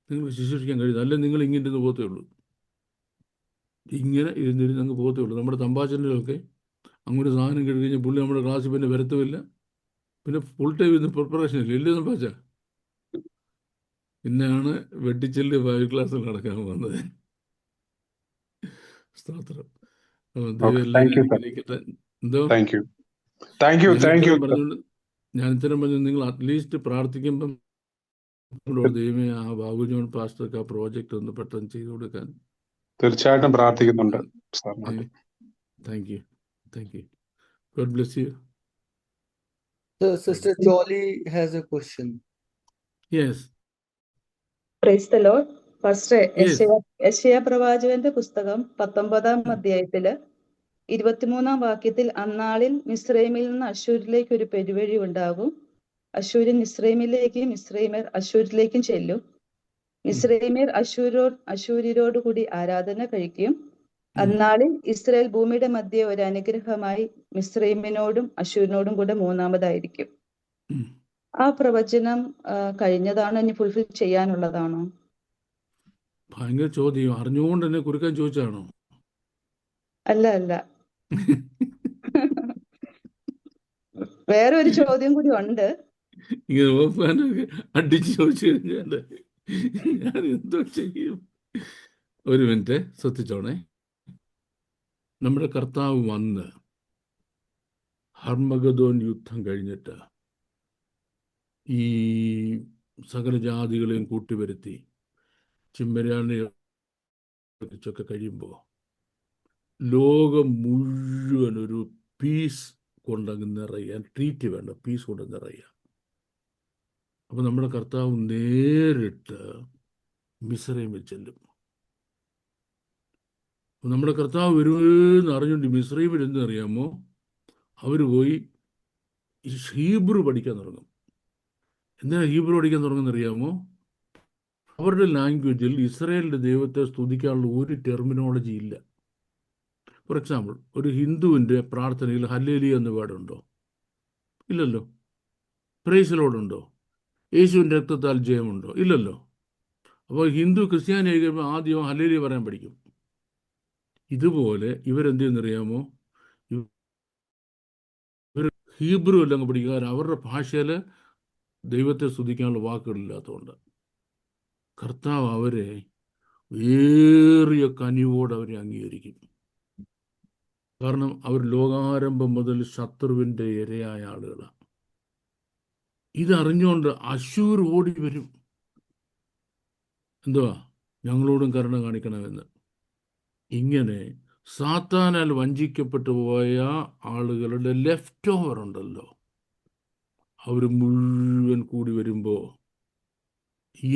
നിങ്ങൾക്ക് ശുശ്രൂഷിക്കാൻ കഴിയുന്നത്. അല്ലെങ്കിൽ നിങ്ങൾ ഇങ്ങനെ ഇരുന്ന് പോകത്തേ ഉള്ളൂ, ഇങ്ങനെ ഇരുന്നിരുന്ന് അങ്ങ് പോകത്തേ ഉള്ളൂ. നമ്മുടെ തമ്പാച്ചൻ്റെയൊക്കെ അങ്ങോട്ട് സാധനം കഴിഞ്ഞാൽ പുള്ളി നമ്മുടെ ക്ലാസ്സിൽ പിന്നെ വരത്തുമില്ല, പിന്നെ ഫുൾ ടൈം ഇന്ന് പ്രിപ്പറേഷൻ ഇല്ല. ഇല്ലേ തമ്പാച്ച? പിന്നെയാണ് വെട്ടിച്ചെല്ലി 5 ക്ലാസ്സിൽ നടക്കാൻ വന്നത്. സ്തോത്രം. ദൈവം എല്ലാവരും അനുഗ്രഹിക്കട്ടെ. എന്തോ ഞാൻ ഇത്തരം പറഞ്ഞു, നിങ്ങൾ അറ്റ്ലീസ്റ്റ് പ്രാർത്ഥിക്കുമ്പം ദൈവമേ ആ ബാബു ജോൺ പാസ്റ്റർക്ക് ആ പ്രോജക്റ്റ് ഒന്ന് പെട്ടെന്ന് ചെയ്തു കൊടുക്കാൻ തീർച്ചയായിട്ടും പ്രാർത്ഥിക്കുന്നുണ്ട്. Thank you. God bless you. So Sister Jolly has a question. Yes. Praise the Lord. Pastor, Yes. യെശയ്യാ പ്രവാചകന്റെ പുസ്തകം 19-ാം അധ്യായത്തില് 23-ാം വാക്യത്തിൽ, അന്നാളിൽ മിസ്രൈമിൽ നിന്ന് അശ്ശൂരിലേക്ക് ഒരു പെരുവഴി ഉണ്ടാകും. അശ്ശൂര്യൻ മിസ്രൈമിലേക്കും മിസ്രൈമ്യർ അശ്ശൂരിലേക്കും ചെല്ലും. മിസ്രൈമ്യർ അശ്ശൂര്യരോട് കൂടി ആരാധന കഴിക്കും. അന്നാളിൽ ഇസ്രായേൽ ഭൂമിയുടെ മധ്യേ ഒരു അനുഗ്രഹമായി മിസ്രൈമിനോടും അശ്ശൂരിനോടും കൂടെ 3-മതായിരിക്കും. ആ പ്രവചനം കഴിഞ്ഞതാണോ, ഇനി ഫുൾഫിൽ ചെയ്യാനുള്ളതാണോ? ഭയങ്കര ചോദ്യം. അറിഞ്ഞുകൊണ്ട് തന്നെ കുറുക്കാൻ ചോദിച്ചാണോ? അല്ല. വേറെ ഒരു ചോദ്യം കൂടി ഉണ്ട്. ഇങ്ങനെ ഓഫാനൊക്കെ അടിച്ച് ചോദിച്ചു കഴിഞ്ഞാൽ ഞാൻ എന്തോ ചെയ്യും? ഒരു മിനിറ്റ് ശ്രദ്ധിച്ചോണേ. നമ്മുടെ കർത്താവ് വന്ന് ഹർമഗദോൻ യുദ്ധം കഴിഞ്ഞിട്ട് ഈ സകല ജാതികളെയും കൂട്ടിവരുത്തി ചിമ്മരാനെ കഴിയുമ്പോൾ ലോകം മുഴുവൻ ഒരു പീസ് കൊണ്ടങ്ങ് നിറയാൻ, ട്രീറ്റ് വേണ്ട, പീസ് കൊണ്ട് നിറയുക. അപ്പം നമ്മുടെ കർത്താവ് നേരിട്ട് മിസ്രൈമിൽ ചെല്ലും. അപ്പം നമ്മുടെ കർത്താവ് വരുമെന്ന് അറിഞ്ഞുകൊണ്ട് മിസ്രൈമിൽ എന്തെന്നറിയാമോ? അവർ പോയി ഹീബ്രു പഠിക്കാൻ തുടങ്ങും. എന്തിനാ ഹീബ്രു പഠിക്കാൻ തുടങ്ങുന്നറിയാമോ? അവരുടെ ലാംഗ്വേജിൽ ഇസ്രായേലിൻ്റെ ദൈവത്തെ സ്തുതിക്കാനുള്ള ഒരു ടെർമിനോളജി ഇല്ല. ഫോർ എക്സാമ്പിൾ, ഒരു ഹിന്ദുവിൻ്റെ പ്രാർത്ഥനയിൽ ഹല്ലേലൂയ എന്ന വേർഡുണ്ടോ? ഇല്ലല്ലോ. പ്രൈസ് ലോർഡുണ്ടോ? യേശുവിൻ്റെ രക്തത്താൽ ജയമുണ്ടോ? ഇല്ലല്ലോ. അപ്പോൾ ഹിന്ദു ക്രിസ്ത്യാനി ആയി കഴിയുമ്പോൾ ആദ്യം ഹല്ലേലൂയ പറയാൻ പഠിക്കും. ഇതുപോലെ ഇവരെന്ത് ചെയ്യുന്നറിയാമോ? ഇവർ ഹീബ്രു എല്ലാം പഠിക്കുക. അവരുടെ ഭാഷയിൽ ദൈവത്തെ സ്തുതിക്കാനുള്ള വാക്കുകളില്ലാത്തതുകൊണ്ട് കർത്താവ് അവരെ ഏറിയ കനിവോട് അവരെ അംഗീകരിക്കും. കാരണം അവർ ലോകാരംഭം മുതൽ ശത്രുവിൻ്റെ ഇരയായ ആളുകളാണ്. ഇതറിഞ്ഞുകൊണ്ട് അശൂർ ഓടി വരും. എന്തുവാ? ഞങ്ങളോടും കരുണ കാണിക്കണമെന്ന്. ഇങ്ങനെ സാത്താനാൽ വഞ്ചിക്കപ്പെട്ടു പോയ ആളുകളുടെ ലെഫ്റ്റ് ഓവർ ഉണ്ടല്ലോ, അവർ മുഴുവൻ കൂടി വരുമ്പോൾ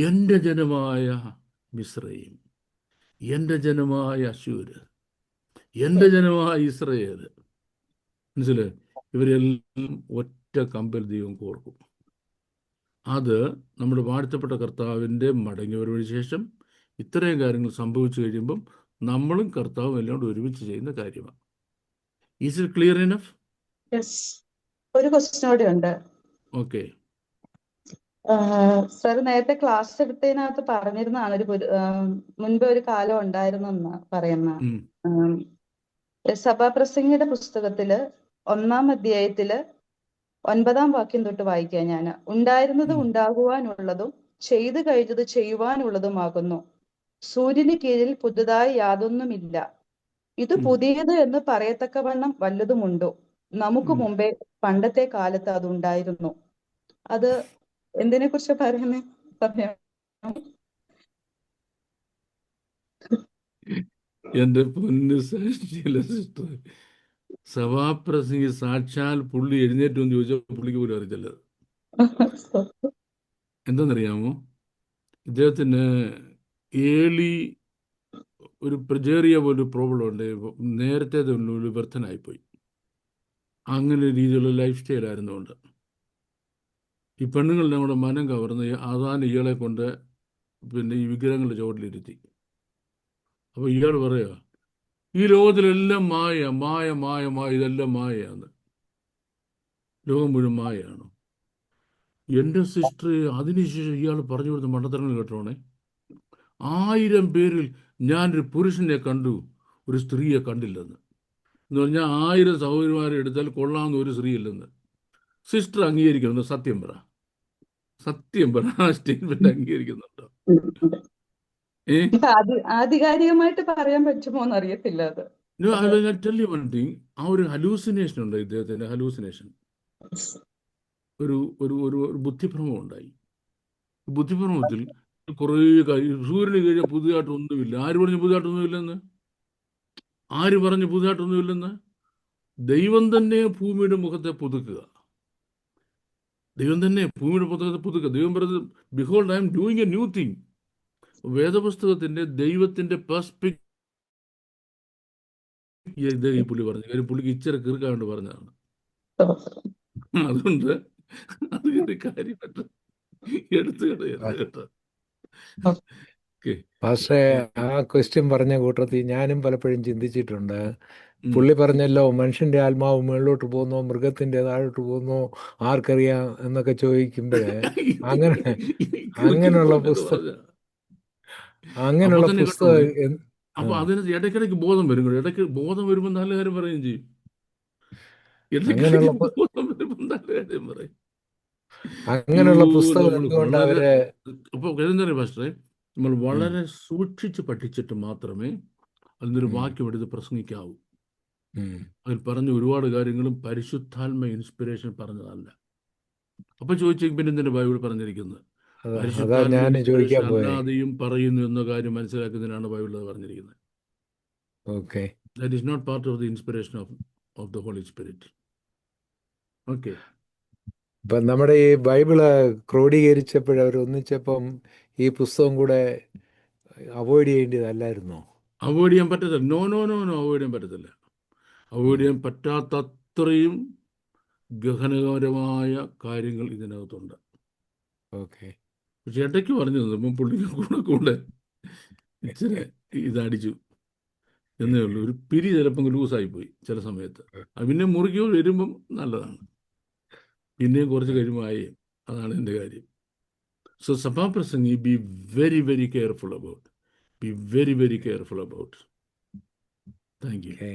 എൻ്റെ ജനമായ മിസ്രയീം, എൻ്റെ ജനമായ അശൂര്, എൻ്റെ ജനമായ ഇസ്രയേൽ, മനസ്സിലായി? ഇവരെല്ലാം ഒറ്റ കമ്പിൽ ദൈവം കോർക്കും. അത് നമ്മുടെ വാഴ്ത്തപ്പെട്ട കർത്താവിൻ്റെ മടങ്ങി വരവിന് ശേഷം ഇത്രയും കാര്യങ്ങൾ സംഭവിച്ചു കഴിയുമ്പം നമ്മളും കർത്താവും എല്ലാം കൂടെ ഒരുമിച്ച് ചെയ്യുന്ന കാര്യമാണ്. Is it clear enough? Yes. ഒരു ക്വസ്റ്റ്യൻ കൂടി ഉണ്ട്. ഓക്കെ. സാർ നേരത്തെ ക്ലാസ് എടുത്തതിനകത്ത് പറഞ്ഞിരുന്നതാണ് മുൻപ് ഒരു കാലം ഉണ്ടായിരുന്നെന്ന് പറയുന്ന സഭാപ്രസംഗിയുടെ പുസ്തകത്തില് 1-ാം അധ്യായത്തില് 9-ാം വാക്യം തൊട്ട് വായിക്കാം ഞാൻ. ഉണ്ടായിരുന്നത് ഉണ്ടാകുവാനുള്ളതും ചെയ്തു കഴിഞ്ഞത് ചെയ്യുവാനുള്ളതുമാകുന്നു. സൂര്യന് കീഴിൽ പുതുതായി യാതൊന്നുമില്ല. ഇത് പുതിയത് എന്ന് പറയത്തക്കവണ്ണം വല്ലതുമുണ്ടോ? നമുക്ക് മുമ്പേ പണ്ടത്തെ കാലത്ത് അതുണ്ടായിരുന്നു. അത് എന്തിനെ കുറിച്ച് പറയുന്നേ? എൻ്റെ പൊന്ന് സിസ്റ്റർ, സഭാപ്രസംഗി സാക്ഷാൽ പുള്ളി എഴുന്നേറ്റ് എന്ന് ചോദിച്ചാൽ പുള്ളിക്ക് പോലും അറിയില്ല. എന്താണെന്നറിയാമോ? ഇദ്ദേഹത്തിന് ഏളി ഒരു പ്രജേറിയ പോലൊരു പ്രോബ്ലം ഉണ്ട്. നേരത്തെ ഒരു വ്യർത്ഥനായിപ്പോയി. അങ്ങനെ രീതിയിലുള്ള ലൈഫ് സ്റ്റൈലായിരുന്നുകൊണ്ട് ഈ പെണ്ണുങ്ങൾ നമ്മുടെ മനം കവർന്ന് അതാണ് ഇയാളെ കൊണ്ട് പിന്നെ ഈ വിഗ്രഹങ്ങളുടെ ചുവട്ടിലിരുത്തി. അപ്പോൾ ഇയാൾ പറയുക, ഈ ലോകത്തിലെല്ലാം മായ മായ മായ മായ, ഇതെല്ലാം മായയാണ്, ലോകം മുഴുവൻ മായയാണ്. എൻ്റെ സിസ്റ്റർ അതിനുശേഷം ഇയാൾ പറഞ്ഞു കൊടുത്ത മണ്ടത്തരങ്ങൾ കേട്ടോണേ. 1000 പേരിൽ ഞാനൊരു പുരുഷനെ കണ്ടു, ഒരു സ്ത്രീയെ കണ്ടില്ലെന്ന്. എന്ന് പറഞ്ഞാൽ 1000 സഹോദരിമാരെ എടുത്താൽ കൊള്ളാവുന്ന ഒരു സ്ത്രീ ഇല്ലെന്ന്. സിസ്റ്റർ അംഗീകരിക്കുന്നുണ്ടോ? സത്യം പറ, സത്യം പറ. ആ സ്റ്റേറ്റ്മെന്റ് അംഗീകരിക്കുന്നുണ്ടോ? ആധികാരികമായിട്ട് പറയാൻ പറ്റുമോ എന്ന് അറിയത്തില്ല. അത് ആ ഒരു ഹലൂസിനേഷൻ ഉണ്ട് ഇദ്ദേഹത്തിന്റെ. ഹലൂസിനേഷൻ, ഒരു ഒരു ഒരു ബുദ്ധിഭ്രമം ഉണ്ടായി. ബുദ്ധിഭ്രമത്തിൽ കുറേ കാര്യം, സൂര്യന് കഴിഞ്ഞാൽ പുതിയതായിട്ടൊന്നുമില്ല. ആര് പറഞ്ഞു പുതിയതായിട്ടൊന്നുമില്ലെന്ന്? ആര് പറഞ്ഞു പുതിയതായിട്ടൊന്നുമില്ലെന്ന്? ദൈവം തന്നെ ഭൂമിയുടെ മുഖത്തെ പുതുക്കുക. ദൈവം തന്നെ ഭൂമിയുടെ മുഖത്തെ പുതുക്കുക. ദൈവം പറഞ്ഞത്, behold I am doing a new thing. വേദപുസ്തകത്തിന്റെ ദൈവത്തിന്റെ പെർസ്പെക്റ്റീവ് ഈ പുള്ളി പറഞ്ഞു. കാര്യം പുള്ളിക്ക് ഇച്ചിരി കീർക്കാണ്ട് പറഞ്ഞതാണ്. അതുകൊണ്ട് അത് ഒരു കാര്യമായിട്ട് എടുത്തു കളയരുത് കേട്ടോ. പക്ഷേ ആ ക്വസ്റ്റ്യൻ പറഞ്ഞ കൂട്ടത്തിൽ ഞാനും പലപ്പോഴും ചിന്തിച്ചിട്ടുണ്ട്. പുള്ളി പറഞ്ഞല്ലോ, മനുഷ്യന്റെ ആത്മാവ് മുകളിലോട്ട് പോകുന്നോ മൃഗത്തിന്റെ താഴോട്ട് പോകുന്നോ ആർക്കറിയാം എന്നൊക്കെ ചോദിക്കുമ്പോഴേ അങ്ങനെയുള്ള പുസ്തകം അപ്പൊ അതിന് ഇടയ്ക്കിടയ്ക്ക് ബോധം വരും. ഇടയ്ക്ക് ബോധം വരുമ്പോൾ നല്ല കാര്യം പറയുകയും ചെയ്യും. ബോധം വരുമ്പോൾ നല്ല കാര്യം പറയും. അങ്ങനെയുള്ള പുസ്തകം എന്തുകൊണ്ട് അവര് അപ്പൊ പാസ്റ്ററെ, നമ്മൾ വളരെ സൂക്ഷിച്ച് പഠിച്ചിട്ട് മാത്രമേ അതിനൊരു വാക്യം എടുത്ത് പ്രസംഗിക്കാവൂ. അതിൽ പറഞ്ഞ ഒരുപാട് കാര്യങ്ങളും പരിശുദ്ധാത്മ ഇൻസ്പിറേഷൻ പറഞ്ഞതല്ല. അപ്പൊ ചോദിച്ചു, പിന്നെ എന്തിന്റെ ബൈബിൾ പറഞ്ഞിരിക്കുന്നത്? അല്ലാതെയും പറയുന്നു എന്ന കാര്യം മനസ്സിലാക്കുന്നതിനാണ് ബൈബിളിൽ പറഞ്ഞിരിക്കുന്നത്. Okay. That is not part of the inspiration of the Holy Spirit. Okay. ഇപ്പം നമ്മുടെ ഈ ബൈബിള് ക്രോഡീകരിച്ചപ്പോൾ അവർ ഒന്നിച്ചപ്പം ഈ പുസ്തകം കൂടെ അവോയ്ഡ് ചെയ്യേണ്ടതല്ലായിരുന്നോ? അവോയ്ഡ് ചെയ്യാൻ പറ്റത്തില്ല. നോ അവോയ്ഡ് ചെയ്യാൻ പറ്റത്തില്ല. അവോയ്ഡ് ചെയ്യാൻ പറ്റാത്തത്രയും ഗഹനകരമായ കാര്യങ്ങൾ ഇതിനകത്തുണ്ട്. ഓക്കെ. പക്ഷെ ഇടയ്ക്ക് പറഞ്ഞു തന്നപ്പം പുള്ളിക്ക് കൂടെ ഇച്ചിരി ഇതടിച്ചു എന്നേ ഉള്ളൂ. ഒരു പിരി ചിലപ്പം ലൂസായിപ്പോയി ചില സമയത്ത്. പിന്നെ മുറുക്കി വരുമ്പം നല്ലതാണ്, പിന്നെയും കുറച്ച് കഴിയുമ്പോൾ ആയി. അതാണ് എൻ്റെ കാര്യം. സോ സഭാപ്രസംഗി be very very careful about. Be very, very careful about. Thank you. Okay.